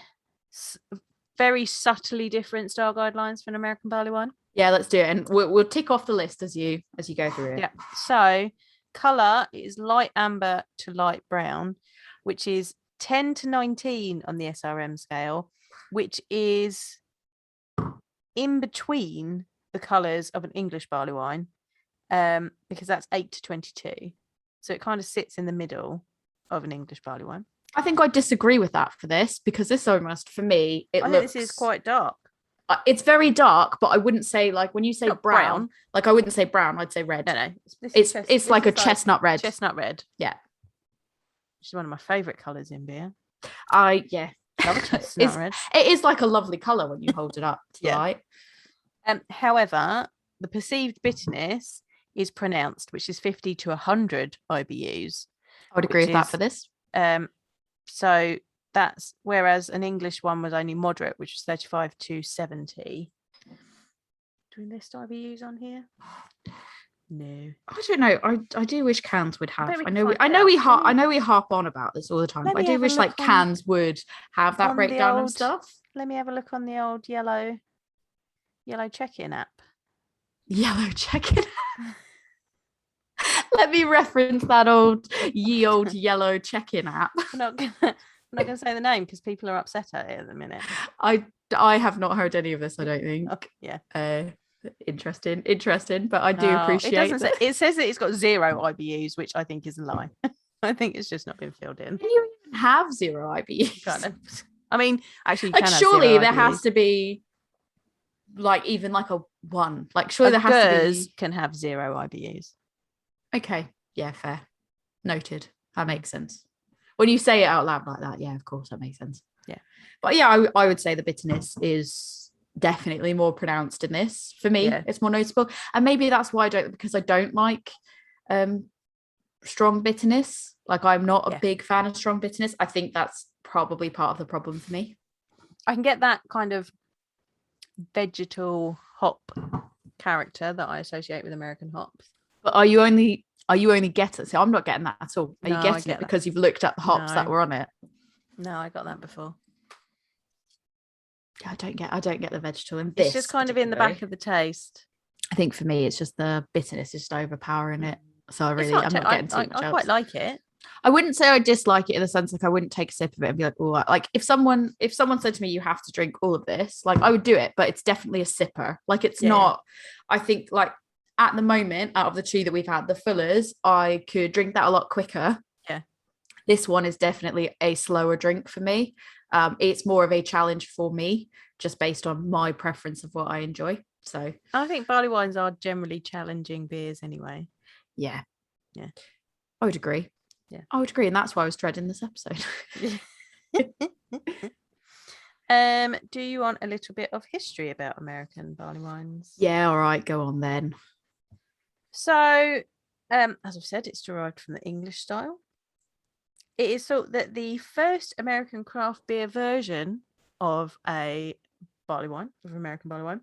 very subtly different style guidelines for an American barley wine? Yeah, let's do it, and we'll tick off the list as you go through it. Yeah. So color is light amber to light brown, which is 10 to 19 on the SRM scale, which is in between the colors of an English barley wine, because that's 8 to 22. So it kind of sits in the middle of an English barley wine. I think I disagree with that for this, because this almost, for me, I think this is quite dark. It's very dark, but I wouldn't say, like, when you say brown, like, I wouldn't say brown, I'd say red. No. It's like a chestnut red. Chestnut red. Yeah. Which is one of my favourite colours in beer. Yeah. Love a chestnut red. It is like a lovely colour when you hold it up to the light. However, the perceived bitterness is pronounced, which is 50 to 100 IBUs. I would agree with that for this. So that's, whereas an English one was only moderate, which was 35 to 70. Do we list IBUs on here? No, I don't know. I do wish cans would have. I know we harp on about this all the time. But I do wish like cans would have that breakdown and stuff. Let me have a look on the old yellow check-in app. Yellow check-in. Let me reference that old yellow check-in app. I'm not gonna say the name because people are upset at it at the minute. I have not heard any of this, I don't think. Okay, yeah. Interesting, but I do appreciate it. It says that it's got 0 IBUs, which I think is a lie. I think it's just not been filled in. Can you even have 0 IBUs? I mean, actually, like, surely there has to be like even like a 1. Like, surely there has to be. Can have 0 IBUs. Okay, yeah, fair. Noted. That makes sense. When you say it out loud like that, yeah, of course, that makes sense. Yeah. But yeah, I would say the bitterness is definitely more pronounced in this. For me, it's more noticeable. And maybe that's why because I don't like strong bitterness. Like, I'm not a big fan of strong bitterness. I think that's probably part of the problem for me. I can get that kind of vegetal hop character that I associate with American hops. But are you only getting? So I'm not getting that at all. Are you getting it because you've looked at the hops that were on it? No, I got that before. Yeah, I don't get the vegetal in this. It's just kind of in the back of the taste. I think for me, it's just the bitterness is just overpowering it. So I'm not getting too much else. I quite like it. I wouldn't say I dislike it in the sense like I wouldn't take a sip of it and be like, oh, like if someone said to me you have to drink all of this, like I would do it, but it's definitely a sipper. Like, it's not. I think like at the moment, out of the 2 that we've had, the Fullers, I could drink that a lot quicker. Yeah. This one is definitely a slower drink for me. It's more of a challenge for me, just based on my preference of what I enjoy. So I think barley wines are generally challenging beers anyway. Yeah. I would agree. Yeah, I would agree, and that's why I was dreading this episode. Do you want a little bit of history about American barley wines? Yeah, all right, go on then. So, as I've said, it's derived from the English style. It is thought that the first American craft beer version of a barley wine, of American barley wine,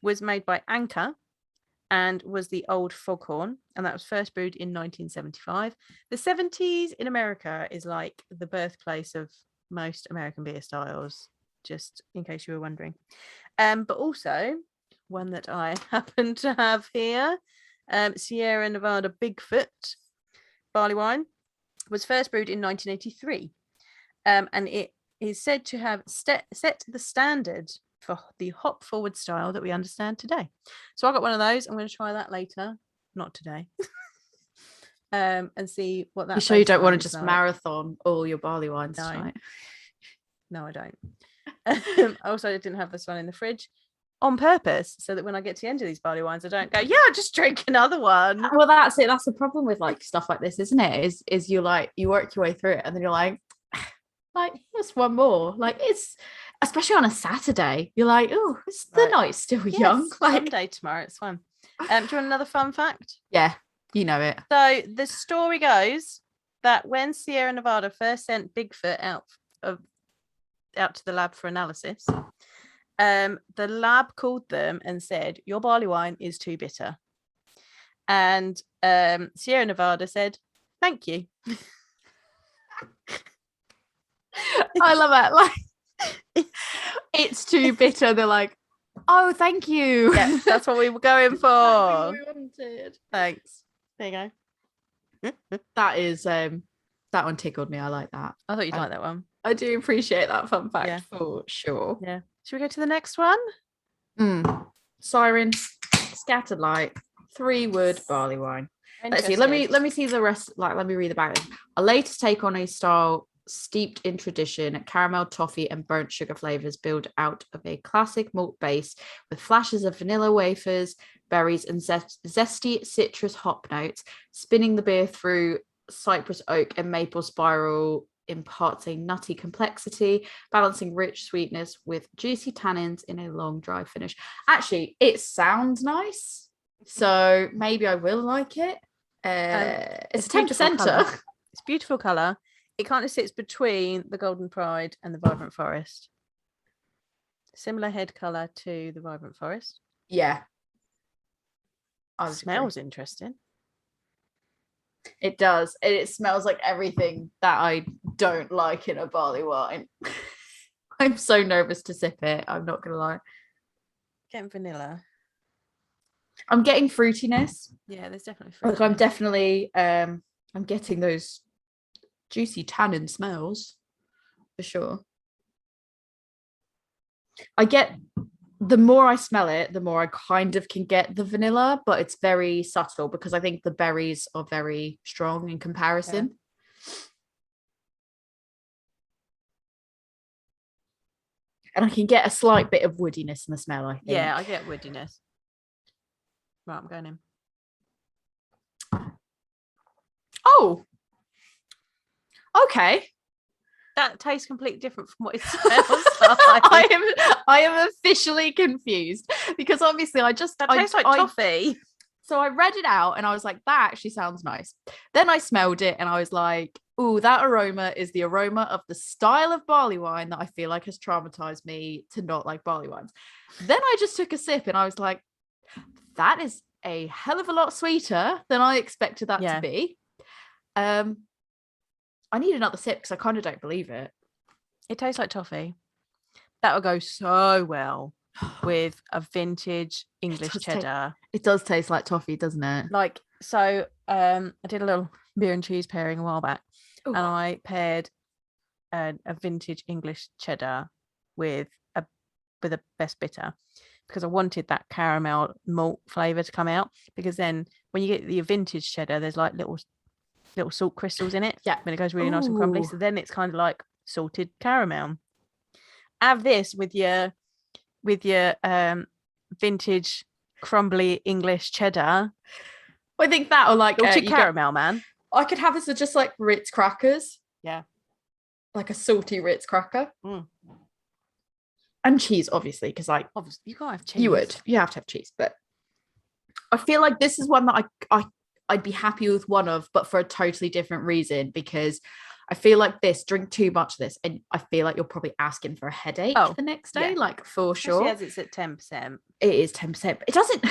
was made by Anchor and was the Old Foghorn, and that was first brewed in 1975. The 70s in America is like the birthplace of most American beer styles, just in case you were wondering. But also, one that I happen to have here Sierra Nevada Bigfoot barley wine was first brewed in 1983, and it is said to have set the standard for the hop forward style that we understand today. So I got one of those. I'm going to try that later, not today, and see what that. You sure you don't want to just marathon all your barley wines tonight? No, I don't. Also, I didn't have this one in the fridge on purpose, so that when I get to the end of these barley wines, I don't go, yeah, I'll just drink another one. Well, that's it. That's the problem with like stuff like this, isn't it? Is you like you work your way through it, and then you're like here's one more. Like it's especially on a Saturday, you're like, oh, it's the night's still young. Like Sunday tomorrow, it's fun. Do you want another fun fact? Yeah, you know it. So the story goes that when Sierra Nevada first sent Bigfoot out to the lab for analysis, the lab called them and said, your barley wine is too bitter. And Sierra Nevada said, thank you. I love it. Like it's too bitter. They're like, oh, thank you. Yeah, that's what we were going for. We wanted. Thanks. There you go. That is that one tickled me. I like that. I thought you'd like that one. I do appreciate that fun fact for sure. Yeah. Should we go to the next one? Siren Scattered Light 3-wood barley wine. Let's see. Let me see the rest. Like, let me read the back. A latest take on a style steeped in tradition, caramel, toffee, and burnt sugar flavors build out of a classic malt base with flashes of vanilla wafers, berries, and zesty citrus hop notes. Spinning the beer through cypress oak and maple spiral imparts a nutty complexity, balancing rich sweetness with juicy tannins in a long dry finish. Actually, it sounds nice, so maybe I will like it. It's 10%. It's beautiful color. It kind of sits between the Golden Pride and the Vibrant Forest. Similar head color to the Vibrant Forest. Yeah. It smells interesting. It does. It smells like everything that I don't like in a barley wine. I'm so nervous to sip it. I'm not gonna lie. Getting vanilla. I'm getting fruitiness. Yeah, there's definitely fruitiness. Like I'm definitely I'm getting those juicy tannin smells for sure. I get the more I smell it, the more I kind of can get the vanilla, but it's very subtle because I think the berries are very strong in comparison. Yeah. And I can get a slight bit of woodiness in the smell, I think. Yeah, I get woodiness. Right, I'm going in. Oh, okay. That tastes completely different from what it smells like. I am officially confused because obviously tastes like toffee. So I read it out and I was like, that actually sounds nice. Then I smelled it and I was like, ooh, that aroma is the aroma of the style of barley wine that I feel like has traumatized me to not like barley wines. Then I just took a sip and I was like, that is a hell of a lot sweeter than I expected that to be. I need another sip because I kind of don't believe it. It tastes like toffee. That would go so well with a vintage English cheddar. It does taste like toffee, doesn't it? Like, so I did a little beer and cheese pairing a while back. Ooh. And I paired a vintage English cheddar with a best bitter because I wanted that caramel malt flavor to come out, because then when you get the vintage cheddar, there's like little salt crystals in it. Yeah. When it goes really nice and crumbly. So then it's kind of like salted caramel. Have this with your vintage crumbly English cheddar. I think that, or like caramel, man. I could have this with just like Ritz crackers. Yeah. Like a salty Ritz cracker. And cheese, obviously, because like obviously you can't have cheese. You have to have cheese, but I feel like this is one that I'd be happy with one of, but for a totally different reason, because I feel like drink too much of this and I feel like you're probably asking for a headache the next day, like for sure. As it's at 10%. It is 10%, but it doesn't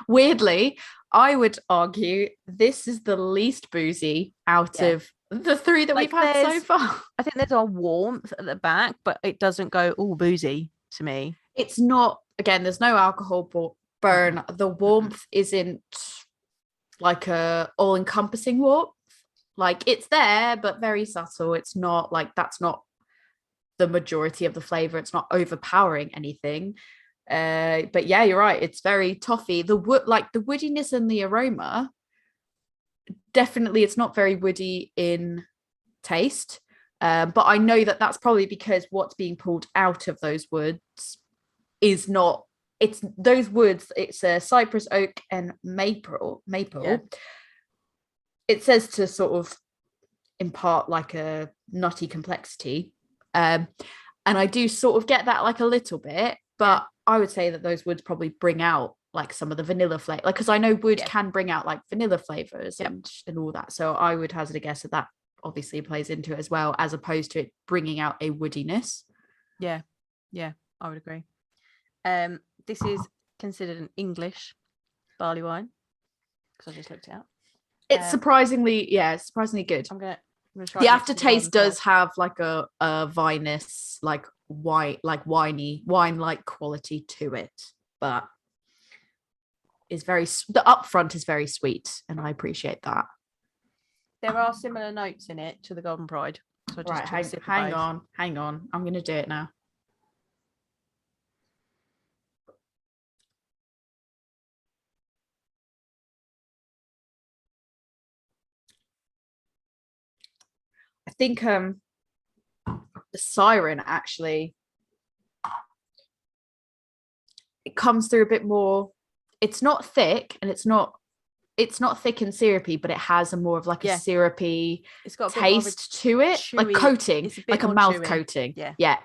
weirdly, I would argue this is the least boozy out of the three that we've had so far. I think there's a warmth at the back, but it doesn't go all boozy to me. It's not, again, there's no alcohol burn. The warmth isn't like a all-encompassing warmth. Like it's there, but very subtle. It's not like that's not the majority of the flavor. It's not overpowering anything. But yeah, you're right. It's very toffee. The wood, like the woodiness and the aroma, definitely it's not very woody in taste. But I know that that's probably because what's being pulled out of those woods is not, it's those woods, it's a cypress, oak, and maple. Yeah. It says to sort of impart like a nutty complexity. And I do sort of get that like a little bit, but I would say that those woods probably bring out like some of the vanilla flavor, like because I know wood can bring out like vanilla flavors and all that. So I would hazard a guess that obviously plays into it as well, as opposed to it bringing out a woodiness. Yeah, I would agree. This is considered an English barley wine because I just looked it up. It's surprisingly good. I'm gonna try. The aftertaste does have like a vinous, like winey wine-like quality to it, but is very, the upfront is very sweet, and I appreciate that. There are similar notes in it to the Golden Pride. So right, hang on. I'm going to do it now. I think the Siren actually, it comes through a bit more. It's not thick and it's not thick and syrupy, but it has a more of like a syrupy, it's got a taste to it, chewy, like coating, like a mouth chewy coating. Yeah.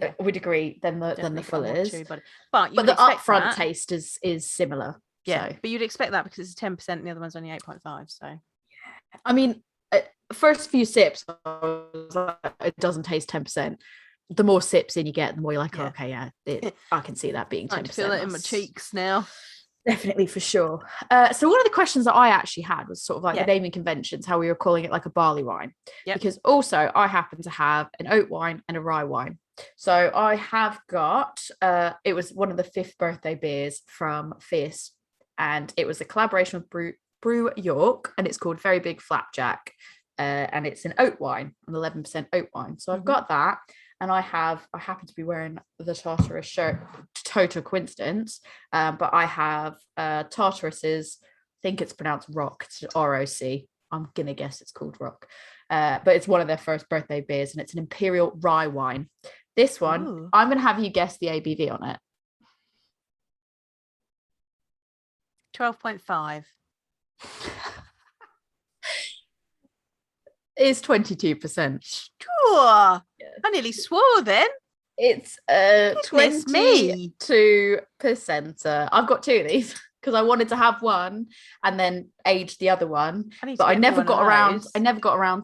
I would agree than the Fuller's. Chewy, but the upfront taste is similar. Yeah, so. But you'd expect that because it's 10% and the other one's only 8.5. So I mean, first few sips, it doesn't taste 10%. The more sips in you get, the more you're like, oh, okay, I can see that being 10%. I feel it in my cheeks now. Definitely, for sure. So one of the questions that I actually had was sort of like the naming conventions, how we were calling it like a barley wine. Because also I happen to have an oat wine and a rye wine. So I have got, it was one of the 5th birthday beers from Fierce, and it was a collaboration with Brew York, and it's called Very Big Flapjack. And it's an oat wine, an 11% oat wine. So I've got that. And I happen to be wearing the Tartarus shirt, total coincidence. But I have Tartarus's, I think it's pronounced Rock, it's ROC. I'm going to guess it's called Rock. But it's one of their first birthday beers, and it's an imperial rye wine. This one, ooh, I'm going to have you guess the ABV on it. 12.5. It's 22%. Sure. Yeah. I nearly swore then. It's 22%. I've got 2 of these because I wanted to have one and then age the other one. But I never got around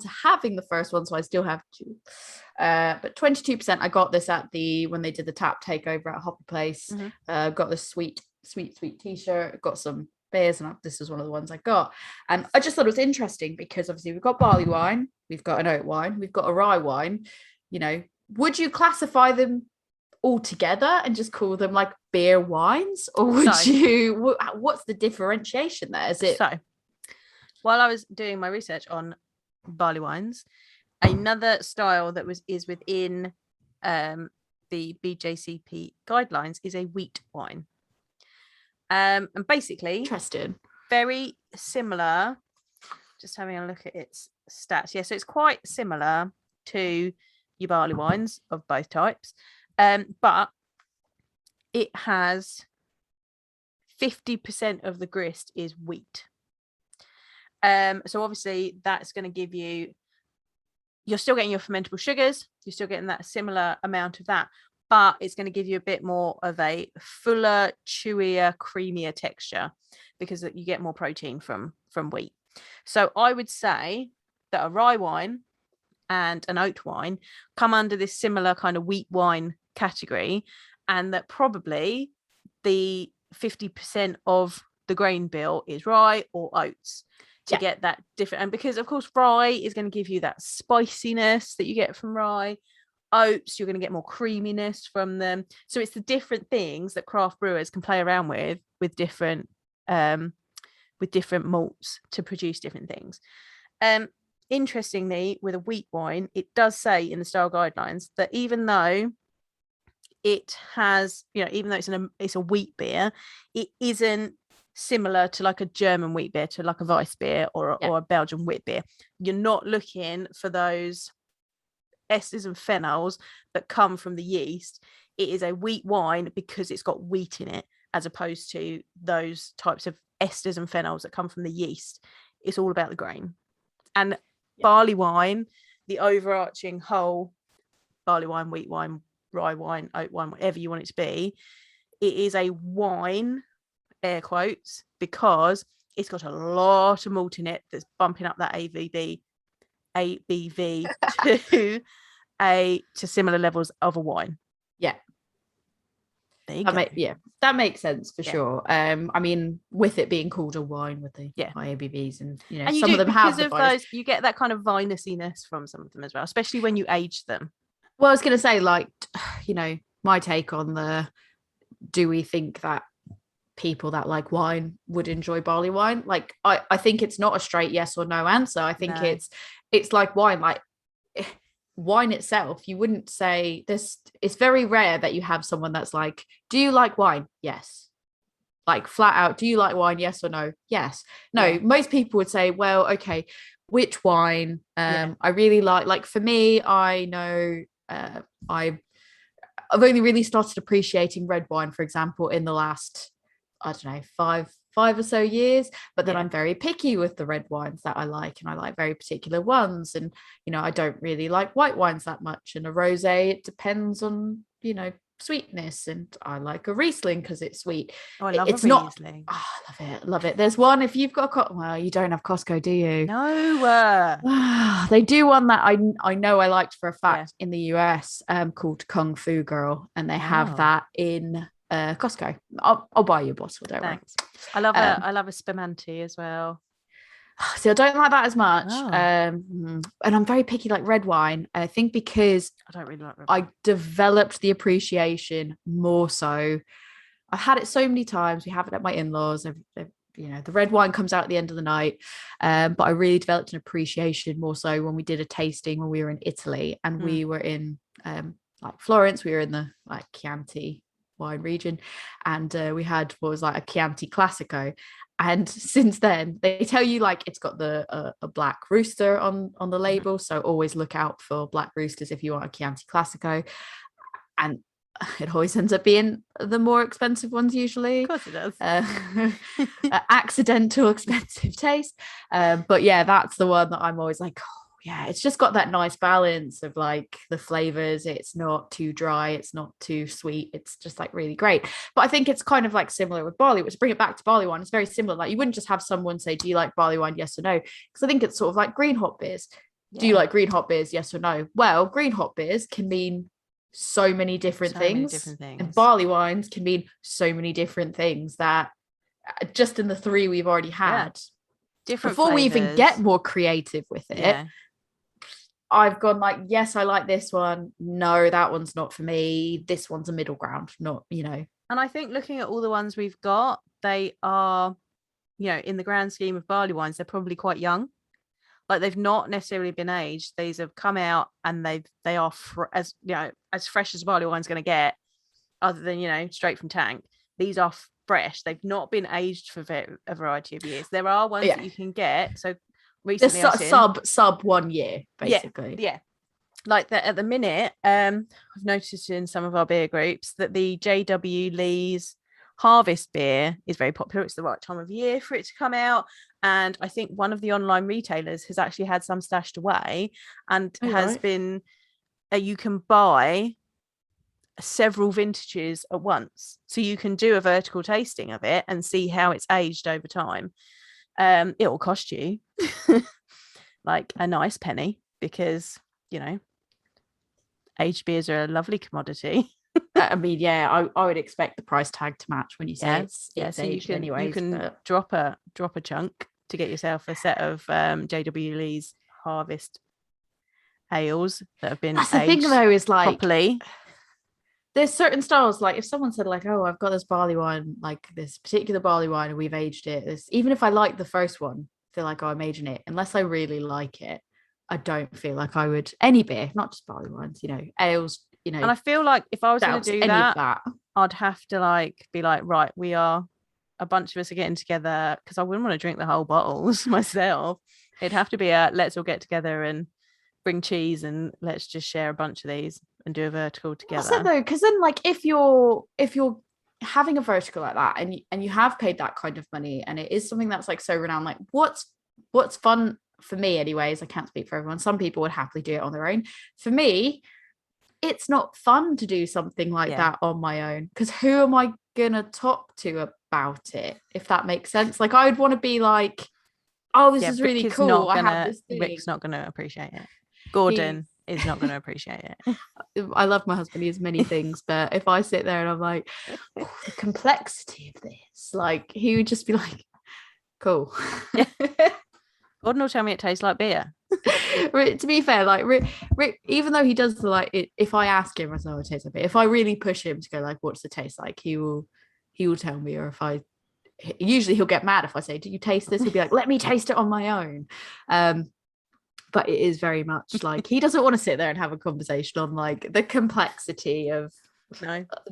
to having the first one, so I still have 2. But 22%. I got this at when they did the tap takeover at Hoppy Place. Mm-hmm. Got this sweet t-shirt. Got some beers, and this is one of the ones I got. And I just thought it was interesting because obviously we've got barley wine, we've got an oat wine, we've got a rye wine. You know, would you classify them all together and just call them like beer wines, or would you? What's the differentiation there? Is it so? While I was doing my research on barley wines, another style that is within the BJCP guidelines is a wheat wine. And basically, interesting, very similar. Just having a look at its stats. Yeah, so it's quite similar to your barley wines of both types, but it has 50% of the grist is wheat. So obviously that's going to give you're still getting your fermentable sugars. You're still getting that similar amount of that. But it's going to give you a bit more of a fuller, chewier, creamier texture because you get more protein from wheat. So I would say that a rye wine and an oat wine come under this similar kind of wheat wine category, and that probably the 50% of the grain bill is rye or oats to get that different. And because, of course, rye is going to give you that spiciness that you get from rye. Oats, you're going to get more creaminess from them. So it's the different things that craft brewers can play around with different with different malts to produce different things. Interestingly, with a wheat wine, it does say in the style guidelines that even though it has, even though it's a wheat beer, it isn't similar to like a German wheat beer, to like a Weiss beer or a Belgian wheat beer. You're not looking for those esters and phenols that come from the yeast. It is a wheat wine because it's got wheat in it, as opposed to those types of esters and phenols that come from the yeast. It's all about the grain. And barley wine, the overarching whole barley wine, wheat wine, rye wine, oat wine, whatever you want it to be, it is a wine, air quotes, because it's got a lot of malt in it that's bumping up that ABV to similar levels of a wine. Yeah. That makes sense for sure. I mean, with it being called a wine with the high ABVs, and some of them have those, you get that kind of vinusiness from some of them as well, especially when you age them. Well, I was going to say, like, my take on do we think that people that like wine would enjoy barley wine? Like, I think it's not a straight yes or no answer. I think it's like wine. Like, wine itself, you wouldn't say this. It's very rare that you have someone that's like, do you like wine? Yes. Like, flat out, do you like wine? Yes or no? Yes. No, most people would say, well, okay, which wine? I really like for me, I know I've only really started appreciating red wine, for example, in the last, I don't know, five or so years. But then I'm very picky with the red wines that I like, and I like very particular ones. And I don't really like white wines that much. And a rosé, it depends on sweetness, and I like a Riesling because it's sweet. I love it's a Riesling. I love it. There's one, if you've got well, you don't have Costco, do you? No. They do one that I know I liked for a fact in the US, called Kung Fu Girl, and they have that in Costco. I'll buy you a bottle, don't worry. I love a Spumante as well. So I don't like that as much. And I'm very picky, like red wine. And I think because I don't really like red wine. I developed the appreciation more so. I've had it so many times. We have it at my in-laws. The red wine comes out at the end of the night. But I really developed an appreciation more so when we did a tasting when we were in Italy, and we were in like Florence. We were in the like Chianti wine region, and we had what was like a Chianti Classico. And since then, they tell you like it's got a black rooster on the label, so always look out for black roosters if you want a Chianti Classico. And it always ends up being the more expensive ones usually. Of course it does. Accidental expensive taste. But yeah, that's the one that I'm always like, it's just got that nice balance of like the flavors. It's not too dry, it's not too sweet, it's just like really great. But I think it's kind of like similar with barley, which bring it back to barley wine, it's very similar. Like, you wouldn't just have someone say, do you like barley wine, yes or no? Because I think it's sort of like green hop beers. Do you like green hop beers, yes or no? Well, green hop beers can mean so many different things, and barley wines can mean so many different things, that just in the three we've already had, different before flavors. We even get more creative with it, I've gone like, yes, I like this one. No, that one's not for me. This one's a middle ground, not, And I think looking at all the ones we've got, they are, in the grand scheme of barley wines, they're probably quite young. Like, they've not necessarily been aged. These have come out and they are as fresh as barley wine's going to get, other than, straight from tank. These are fresh. They've not been aged for a variety of years. There are ones that you can get. So recently, sub 1 year, basically. Yeah. Like that at the minute, I've noticed in some of our beer groups that the JW Lee's Harvest beer is very popular. It's the right time of year for it to come out, and I think one of the online retailers has actually had some stashed away, and been you can buy several vintages at once, so you can do a vertical tasting of it and see how it's aged over time. It will cost you like a nice penny, because aged beers are a lovely commodity. I mean, I would expect the price tag to match when you say it's so aged you can drop a chunk to get yourself a set of JW Lee's Harvest ales that have been aged the thing though, is like properly. there's certain styles, like if someone said like, oh, I've got this barley wine, like this particular barley wine, and we've aged it, this, even if I like the first one, feel like, oh, I'm aging it, unless I really like it, I don't feel like I would, any beer, not just barley wines, ales, And I feel like if I was going to do any that, of that, I'd have to like be like, right, we are a bunch of us are getting together, because I wouldn't want to drink the whole bottles myself. It'd have to be a let's all get together and bring cheese and let's just share a bunch of these and do a vertical together. That's it though, because then like if you're having a vertical like that and you have paid that kind of money and it is something that's like so renowned, like what's fun for me anyways, I can't speak for everyone, some people would happily do it on their own. For me, it's not fun to do something like that on my own, because who am I gonna talk to about it, if that makes sense? Like I would want to be like, oh, this is really cool, I have this thing. Rick's not gonna appreciate it. Gordon is not going to appreciate it. I love my husband, he has many things, but if I sit there and I'm like, oh, the complexity of this, like he would just be like, cool. Gordon will tell me it tastes like beer. To be fair, like Rick, even though he does the like it, if I ask him, I say, oh, it tastes like beer, if I really push him to go like, what's the taste like, he will tell me. Or if I usually he'll get mad if I say, do you taste this? He'll be like, let me taste it on my own. But it is very much like he doesn't want to sit there and have a conversation on like the complexity of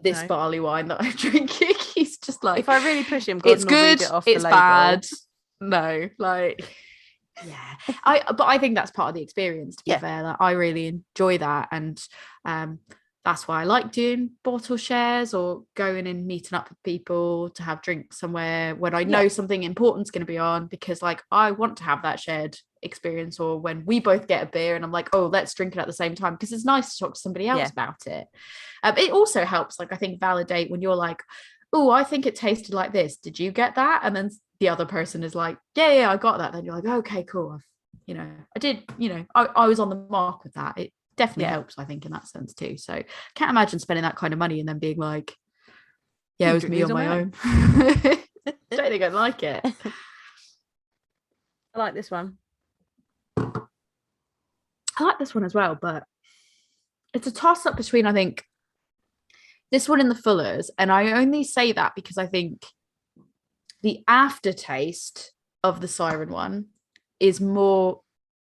this barley wine that I'm drinking. He's just like, if I really push him, Gordon it's good, it's bad. No, like, yeah. But I think that's part of the experience, to be fair. Like, I really enjoy that, and that's why I like doing bottle shares or going and meeting up with people to have drinks somewhere when I know something important's going to be on, because like I want to have that shared experience, or when we both get a beer and I'm like, oh, let's drink it at the same time, because it's nice to talk to somebody else about it. It also helps, like I think, validate when you're like, oh, I think it tasted like this, did you get that? And then the other person is like, yeah, I got that. Then you're like, okay, cool, I did, I was on the mark with that. It definitely helps, I think, in that sense too. So can't imagine spending that kind of money and then being like, yeah, it was me on my own. Don't think I'd like it. I like this one. I like this one as well, but it's a toss up between, I think, this one and the Fullers. And I only say that because I think the aftertaste of the Siren one is more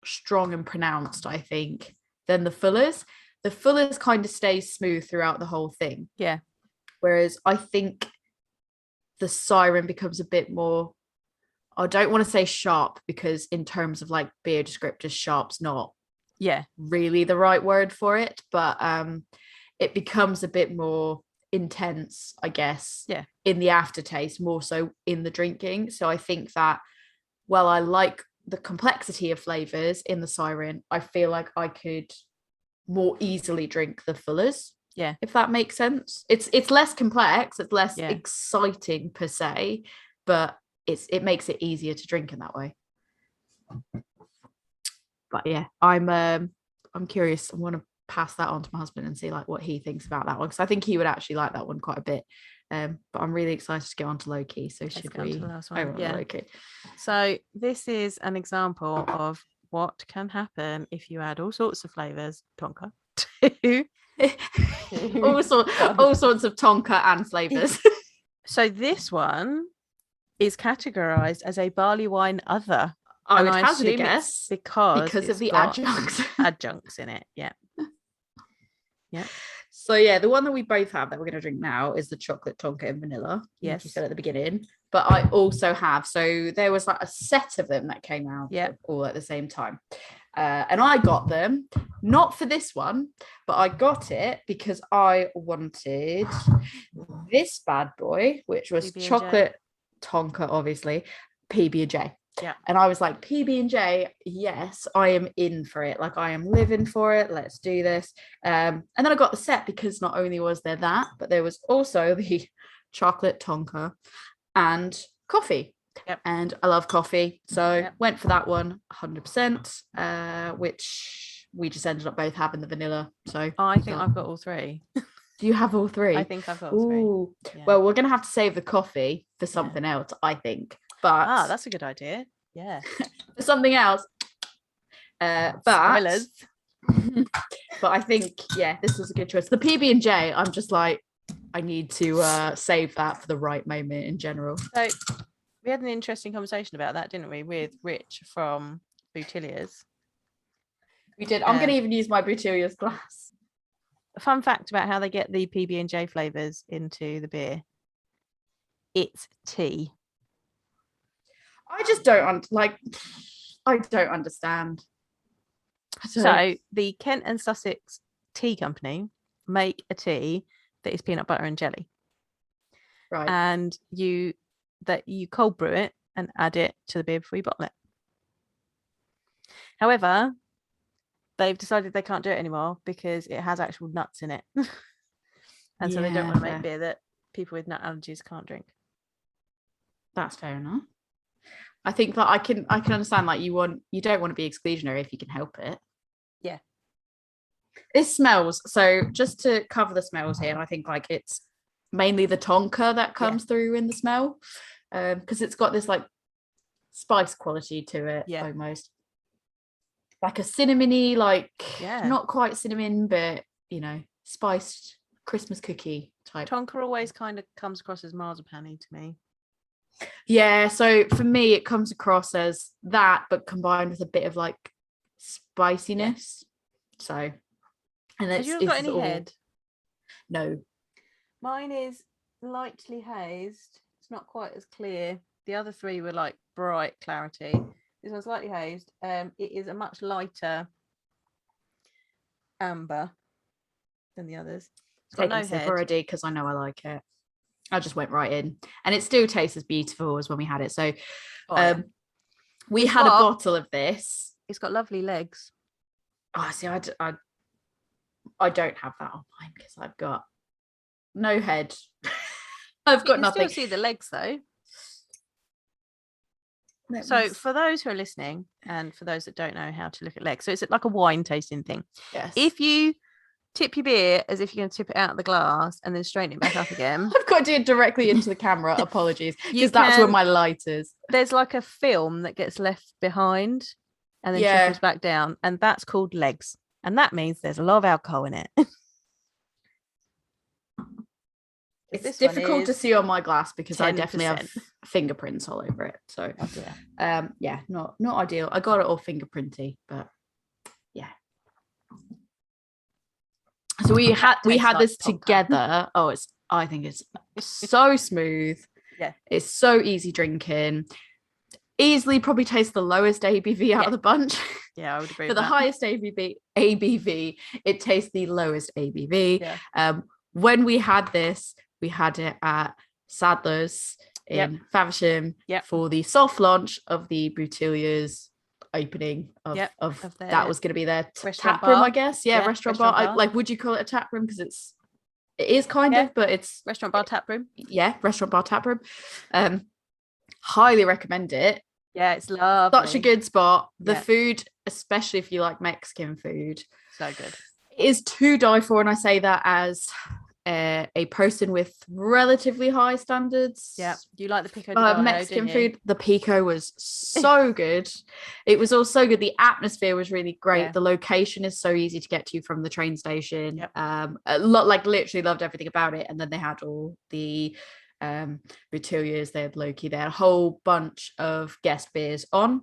strong and pronounced, I think, than the Fullers. The Fullers kind of stays smooth throughout the whole thing. Yeah. Whereas I think the Siren becomes a bit more, I don't want to say sharp, because in terms of like beer descriptors, sharp's not really the right word for it, but it becomes a bit more intense, I guess, in the aftertaste, more so in the drinking. So I think that while I like the complexity of flavors in the Siren, I feel like I could more easily drink the Fullers, if that makes sense. It's less complex, it's less exciting per se, but it makes it easier to drink in that way. But yeah, I'm curious. I want to pass that on to my husband and see like what he thinks about that one, because I think he would actually like that one quite a bit. But I'm really excited to get on to low-key. So should we low-key? So this is an example of what can happen if you add all sorts of flavors, Tonka, to all sorts of Tonka and flavors. So this one is categorized as a barley wine other. I would hazard a guess because of the adjuncts in it. Yeah. So yeah, the one that we both have that we're going to drink now is the chocolate Tonka and vanilla. Yes, you said at the beginning. But I also have, so there was like a set of them that came out all at the same time. And I got them not for this one, but I got it because I wanted this bad boy, which was PB&J. chocolate Tonka, obviously, PB&J. Yeah. And I was like, PB&J, yes, I am in for it. Like, I am living for it. Let's do this. And then I got the set because not only was there that, but there was also the chocolate Tonka and coffee. Yep. And I love coffee. So went for that one 100%, which we just ended up both having the vanilla. So I think I've got all three. Do you have all three? I think I've got all three. Yeah. Well, we're going to have to save the coffee for something else, I think. But that's a good idea. Yeah. For something else. But spoilers. But I think, this was a good choice. The PB&J, I'm just like, I need to save that for the right moment in general. So we had an interesting conversation about that, didn't we, with Rich from Boutiliers. We did. I'm going to even use my Boutiliers glass. A fun fact about how they get the PB&J flavours into the beer. It's tea. I just don't I don't understand. So the Kent and Sussex Tea Company make a tea that is peanut butter and jelly. Right. And you cold brew it and add it to the beer before you bottle it. However, they've decided they can't do it anymore because it has actual nuts in it. And so they don't want to make beer that people with nut allergies can't drink. That's fair enough. I think that I can understand, like, you don't want to be exclusionary if you can help it. Yeah. This smells, so just to cover the smells here, and I think like it's mainly the tonka that comes through in the smell, because it's got this like spice quality to it, almost like a cinnamony, like not quite cinnamon, but spiced Christmas cookie type. Tonka always kind of comes across as marzipan-y to me. Yeah, so for me it comes across as that, but combined with a bit of like spiciness. So, and have you got any head? No, mine is lightly hazed. It's not quite as clear. The other three were like bright clarity. This one's lightly hazed. It is a much lighter amber than the others. It's got no head already because I know I like it. I just went right in, and it still tastes as beautiful as when we had it. So, we had a bottle of this. It's got lovely legs. Oh, see, I don't have that on mine because I've got no head. I've got nothing. You can still see the legs though. So for those who are listening, and for those that don't know how to look at legs, so it's like a wine tasting thing. Yes. If you tip your beer as if you're going to tip it out of the glass and then straighten it back up again. I've got to do it directly into the camera. Apologies, because that's where my light is. There's like a film that gets left behind and then trickles back down, and that's called legs, and that means there's a lot of alcohol in it. It's difficult to see on my glass because 10%. I definitely have fingerprints all over it. So, not ideal. I got it all fingerprinty, but yeah. So we had this together. Oh, I think it's so smooth. Yeah, it's so easy drinking. Easily probably tastes the lowest ABV out of the bunch. Yeah, I would agree. For the highest ABV, it tastes the lowest ABV. Yeah. When we had this, we had it at Sadler's in Faversham for the soft launch of the Boutiliers opening of that was going to be their tap room, I guess. Restaurant bar. Like, would you call it a tap room? Because it is kind of, but it's restaurant bar tap room. Yeah, restaurant bar tap room. Highly recommend it. Yeah, it's lovely. Such a good spot. The food, especially if you like Mexican food, so good. It is to die for, and I say that as a person with relatively high standards. Yeah, you like the pico de gallo, Mexican food. The pico was so good. It was all so good. The atmosphere was really great. Yeah. The location is so easy to get to from the train station. Yep. A lot, like, literally loved everything about it. And then they had all the Boutiliers, they had Loki, they had a whole bunch of guest beers on.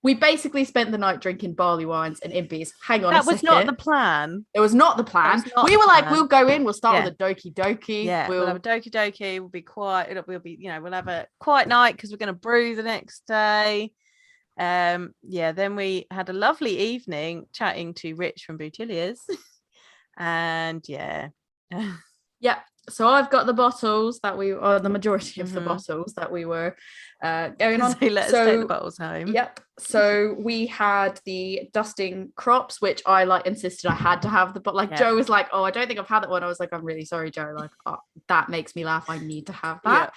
We basically spent the night drinking barley wines and impies. Hang on, that was not the plan. It was not the plan. We were like, we'll go in, we'll start with a doki doki. Yeah, we'll have a doki doki. We'll be quiet. We'll be, we'll have a quiet night because we're going to brew the next day. Then we had a lovely evening chatting to Rich from Boutiliers, and So I've got the bottles that the majority of the bottles that we were going on. So let us take the bottles home. Yep. So we had the dusting crops, which I insisted I had to have Joe was like, oh, I don't think I've had that one. I was like, I'm really sorry, Joe. Like, that makes me laugh. I need to have that.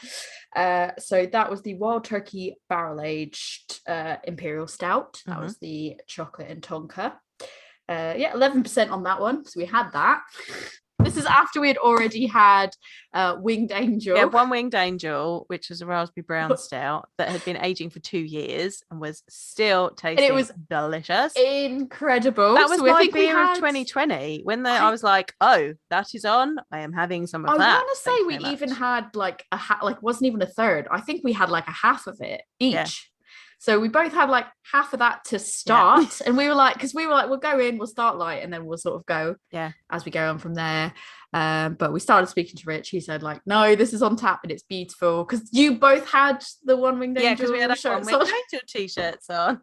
Yeah. So that was the Wild Turkey Barrel Aged Imperial Stout. That was the chocolate and tonka. 11% on that one. So we had that. This is after we had already had Winged Angel. Yeah, one Winged Angel, which was a raspberry brown stout that had been aging for 2 years and was still tasting it was delicious. Incredible. That was so my beer of 2020. When I was like, oh, that is on. I am having some of that. I want to say we even had like wasn't even a third. I think we had like a half of it each. Yeah. So we both had like half of that to start. And we were like, we'll go in, we'll start light, and then we'll sort of go as we go on from there. But we started speaking to Rich. He said like, no, this is on tap and it's beautiful. Because you both had the One Winged Angel. Yeah, because we had One Winged Angel t-shirts on.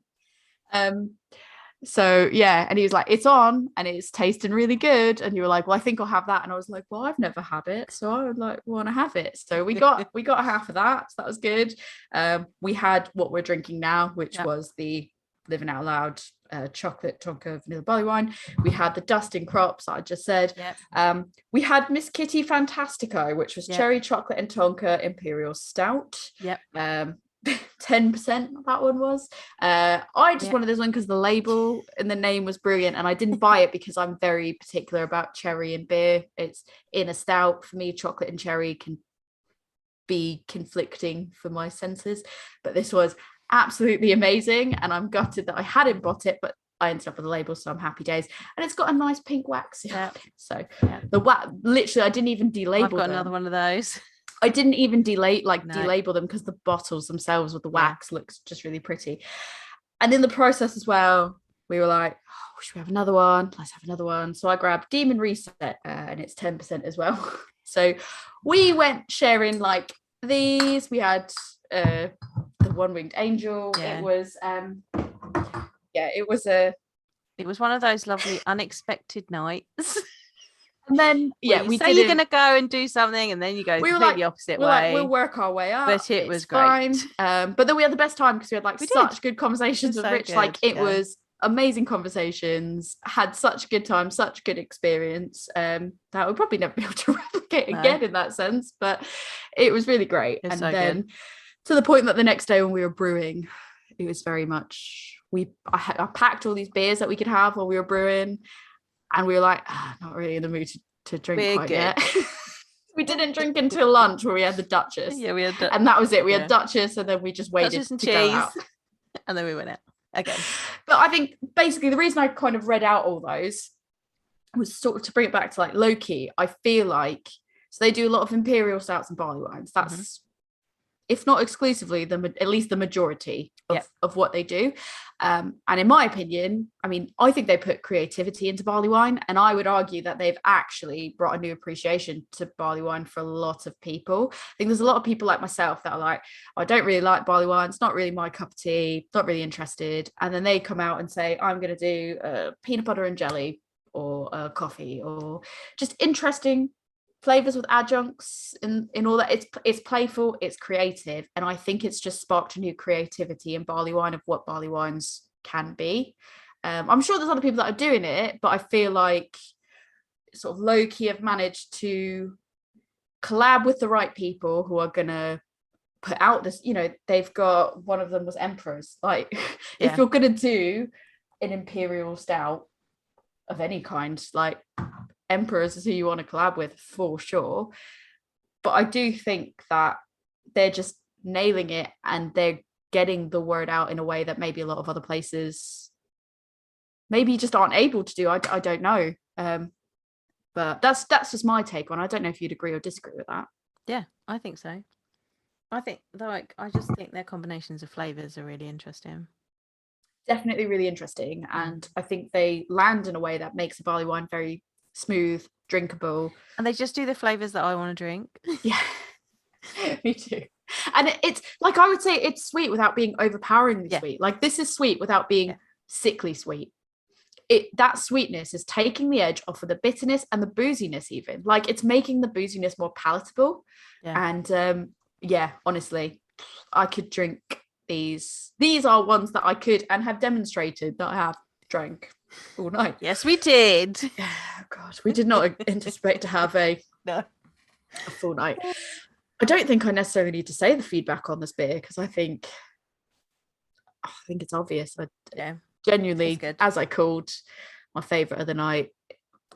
So yeah, and he was like, it's on and it's tasting really good. And you were like, well, I think I'll have that. And I was like, well, I've never had it, so I would like want to have it. So we got half of that. So that was good. We had what we're drinking now, which was the Living Out Loud chocolate tonka vanilla barley wine. We had the Dustin Crops that I just said. We had Miss Kitty Fantastico, which was cherry chocolate and tonka imperial stout. 10% that one was. I just wanted this one because the label and the name was brilliant, and I didn't buy it because I'm very particular about cherry and beer. It's in a stout. For me, chocolate and cherry can be conflicting for my senses, but this was absolutely amazing, and I'm gutted that I hadn't bought it, but I ended up with the label, so I'm happy days. And it's got a nice pink wax. So the wax, literally, I didn't even delabel I've got another one of those. I didn't even delabel them because the bottles themselves with the wax looks just really pretty. And in the process as well, we were like, oh, should we have another one? Let's have another one. So I grabbed Demon Reset and it's 10% as well. So we went sharing like these. We had the One Winged Angel. It was it was one of those lovely unexpected nights. And then we say you're gonna go and do something, and then you go completely opposite way. Like, we'll work our way up, but it was great. But then we had the best time because we had like such good conversations with Rich. Like it was amazing conversations. Had such a good time, such a good experience. That we'll probably never be able to replicate again in that sense. But it was really great. And then to the point that the next day when we were brewing, it was very much I packed all these beers that we could have while we were brewing. And we were like, not really in the mood to drink quite yet. We didn't drink until lunch where we had the Duchess. Yeah, we had and that was it. We had Duchess, and then we just waited Duchess and to cheese. go out. And then we went out again. But I think basically the reason I kind of read out all those was sort of to bring it back to like low key. I feel like so they do a lot of imperial stouts and barley wines. That's if not exclusively, at least the majority of what they do. And in my opinion, I mean, I think they put creativity into barley wine, and I would argue that they've actually brought a new appreciation to barley wine for a lot of people. I think there's a lot of people like myself that are like, I don't really like barley wine. It's not really my cup of tea, not really interested. And then they come out and say, I'm going to do peanut butter and jelly or coffee or just interesting flavors with adjuncts in all that. It's playful, it's creative, and I think it's just sparked a new creativity in barley wine of what barley wines can be. I'm sure there's other people that are doing it, but I feel like sort of low-key have managed to collab with the right people who are gonna put out this, they've got, one of them was Emperors. Like if you're gonna do an imperial stout of any kind, like Emperors is who you want to collab with for sure. But I do think that they're just nailing it, and they're getting the word out in a way that maybe a lot of other places maybe just aren't able to do. I don't know. But that's just my take on it. I don't know if you'd agree or disagree with that. Yeah, I think so. I just think their combinations of flavors are really interesting. Definitely really interesting. And I think they land in a way that makes a barley wine very smooth, drinkable, and they just do the flavors that I want to drink. Me too. And it's like, I would say it's sweet without being overpoweringly sweet. Like this is sweet without being sickly sweet. That sweetness is taking the edge off of the bitterness and the booziness, even like it's making the booziness more palatable. And honestly, I could drink these are ones that I could and have demonstrated that I have drank all night. Yes, we did. Oh, God, we did not anticipate to have a full night. I don't think I necessarily need to say the feedback on this beer because I think it's obvious. Genuinely, as I called my favorite of the night,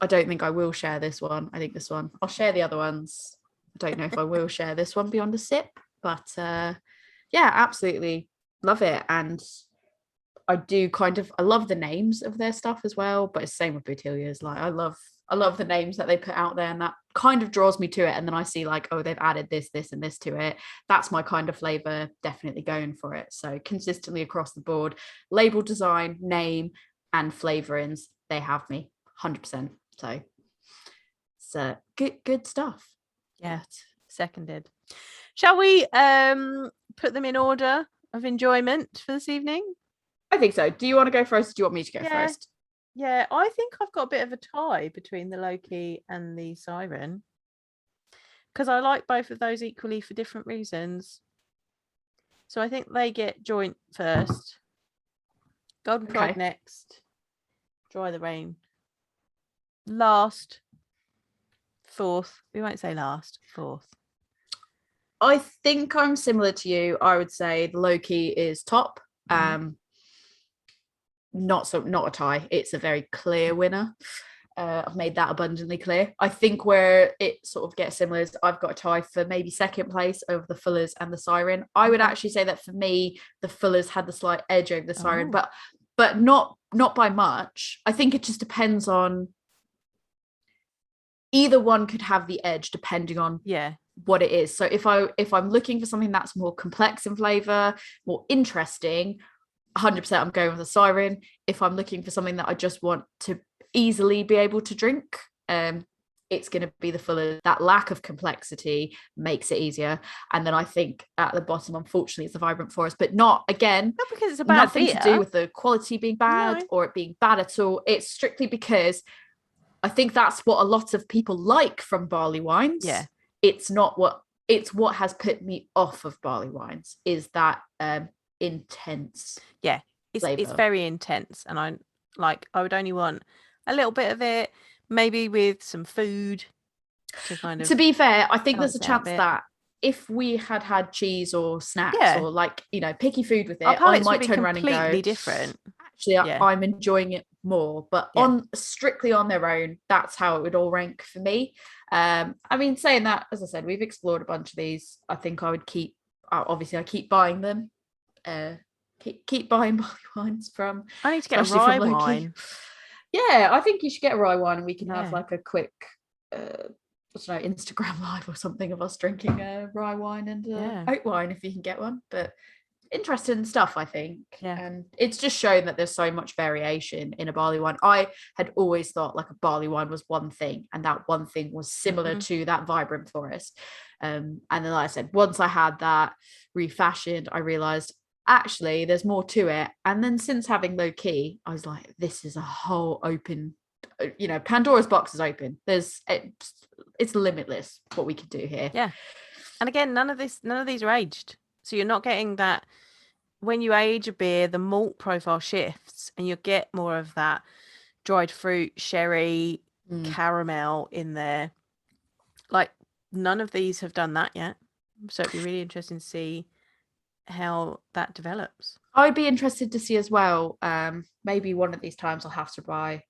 I don't think I will share this one. I think this one, I'll share the other ones. I don't know if I will share this one beyond a sip, but yeah, absolutely love it. And I love the names of their stuff as well, but it's the same with Boutiliers. Like I love the names that they put out there, and that kind of draws me to it. And then I see like, oh, they've added this, this, and this to it. That's my kind of flavor, definitely going for it. So consistently across the board, label design, name, and flavorings, they have me 100%. So it's good stuff. Yeah, seconded. Shall we put them in order of enjoyment for this evening? I think so. Do you want to go first? Or do you want me to go first? Yeah, I think I've got a bit of a tie between the low-key and the siren, because I like both of those equally for different reasons. So I think they get joint first, Golden Pride next, Dry the Rain last, fourth. We won't say last, fourth. I think I'm similar to you. I would say the low key is top. Not a tie. It's a very clear winner. I've made that abundantly clear. I think where it sort of gets similar is I've got a tie for maybe second place over the Fullers and the Siren. I would actually say that for me, the Fullers had the slight edge over the Siren, but not by much. I think it just depends on, either one could have the edge depending on what it is. So if I'm looking for something that's more complex in flavor, more interesting, 100% I'm going with the Siren. If I'm looking for something that I just want to easily be able to drink, it's going to be the Fuller. That lack of complexity makes it easier. And then I think at the bottom, unfortunately, it's the Vibrant Forest, but not because it's a bad nothing beer. To do with the quality being bad or it being bad at all. It's strictly because I think that's what a lot of people like from barley wines. Yeah, it's what has put me off of barley wines is that intense. Yeah, it's very intense, and I would only want a little bit of it, maybe with some food to kind of. To be fair, I think there's a chance that if we had cheese or snacks or picky food with it, I might turn around and go completely different. Actually, I'm enjoying it more, but strictly on their own, that's how it would all rank for me. I mean, saying that, as I said, we've explored a bunch of these. I think I would keep. Obviously, I keep buying them. Keep buying barley wines from. I need to get a rye wine. Yeah, I think you should get a rye wine, and we can have like a quick, I don't know, Instagram live or something of us drinking a rye wine and oat wine if you can get one. But interesting stuff, I think. Yeah. And it's just shown that there's so much variation in a barley wine. I had always thought like a barley wine was one thing, and that one thing was similar to that Vibrant Forest. And then, like I said, once I had that refashioned, I realized actually there's more to it. And then since having low key, I was like, this is a whole open, Pandora's box is open. It's limitless what we can do here. Yeah. And again, none of these are aged. So you're not getting that. When you age a beer, the malt profile shifts and you get more of that dried fruit, sherry, caramel in there. Like none of these have done that yet. So it'd be really interesting to see how that develops. I'd be interested to see as well. Maybe one of these times I'll have to buy,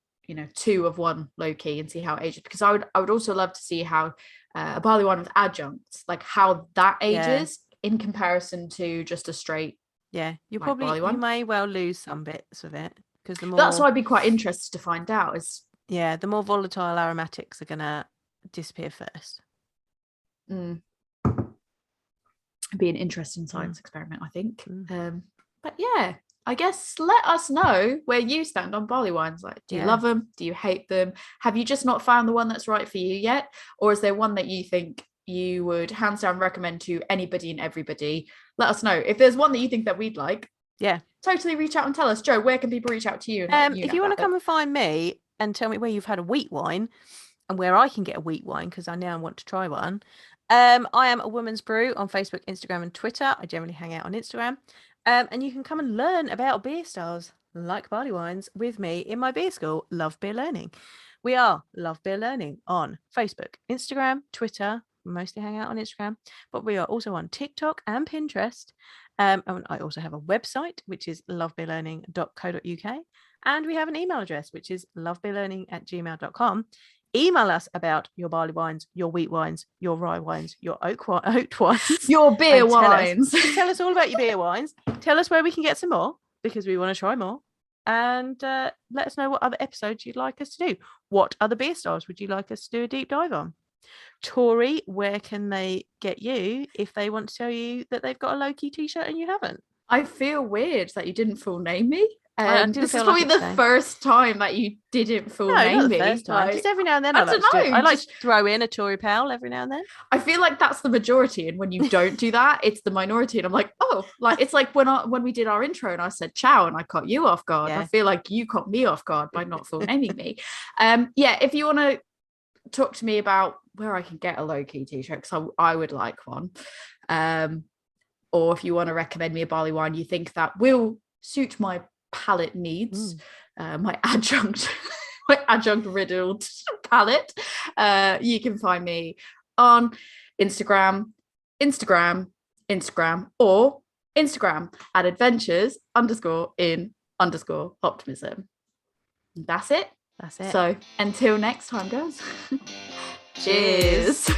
2 of one low key and see how it ages, because I would also love to see how a barley wine with adjuncts, like how that ages in comparison to just a straight. Yeah, you may well lose some bits of it because that's why I'd be quite interested to find out. Is the more volatile aromatics are gonna disappear first. Be an interesting science experiment, I think. But yeah, I guess let us know where you stand on barley wines. Like, do you love them? Do you hate them? Have you just not found the one that's right for you yet? Or is there one that you think you would hands down recommend to anybody and everybody? Let us know. If there's one that you think that we'd like, totally reach out and tell us. Jo, where can people reach out to you? If you want to come and find me and tell me where you've had a wheat wine and where I can get a wheat wine, because I now want to try one. I am a Woman's Brew on Facebook, Instagram, and Twitter. I generally hang out on Instagram. And you can come and learn about beer styles like barley wines with me in my beer school, Love Beer Learning. We are Love Beer Learning on Facebook, Instagram, Twitter. We mostly hang out on Instagram, but we are also on TikTok and Pinterest. And I also have a website, which is lovebeerlearning.co.uk. And we have an email address, which is lovebeerlearning@gmail.com. Email us about your barley wines, your wheat wines, your rye wines, your oat wines, your beer wines. Tell us all about your beer wines. Tell us where we can get some more, because we want to try more. And let us know what other episodes you'd like us to do. What other beer styles would you like us to do a deep dive on? Tori, where can they get you if they want to tell you that they've got a low-key t-shirt and you haven't? I feel weird that you didn't full name me. This is like probably the first time that you didn't full name not the me. First time. Just every now and then I like to throw in a Tory Powell every now and then. I feel like that's the majority, and when you don't do that, it's the minority. And I'm like, oh, like it's like when we did our intro and I said ciao and I caught you off guard. I feel like you caught me off guard by not full naming me. If you want to talk to me about where I can get a low-key t-shirt, because I would like one. Or if you want to recommend me a barley wine you think that will suit my palate needs, my adjunct riddled palate, you can find me on Instagram or Instagram at adventures_in_optimism. That's it. So until next time, guys. Cheers.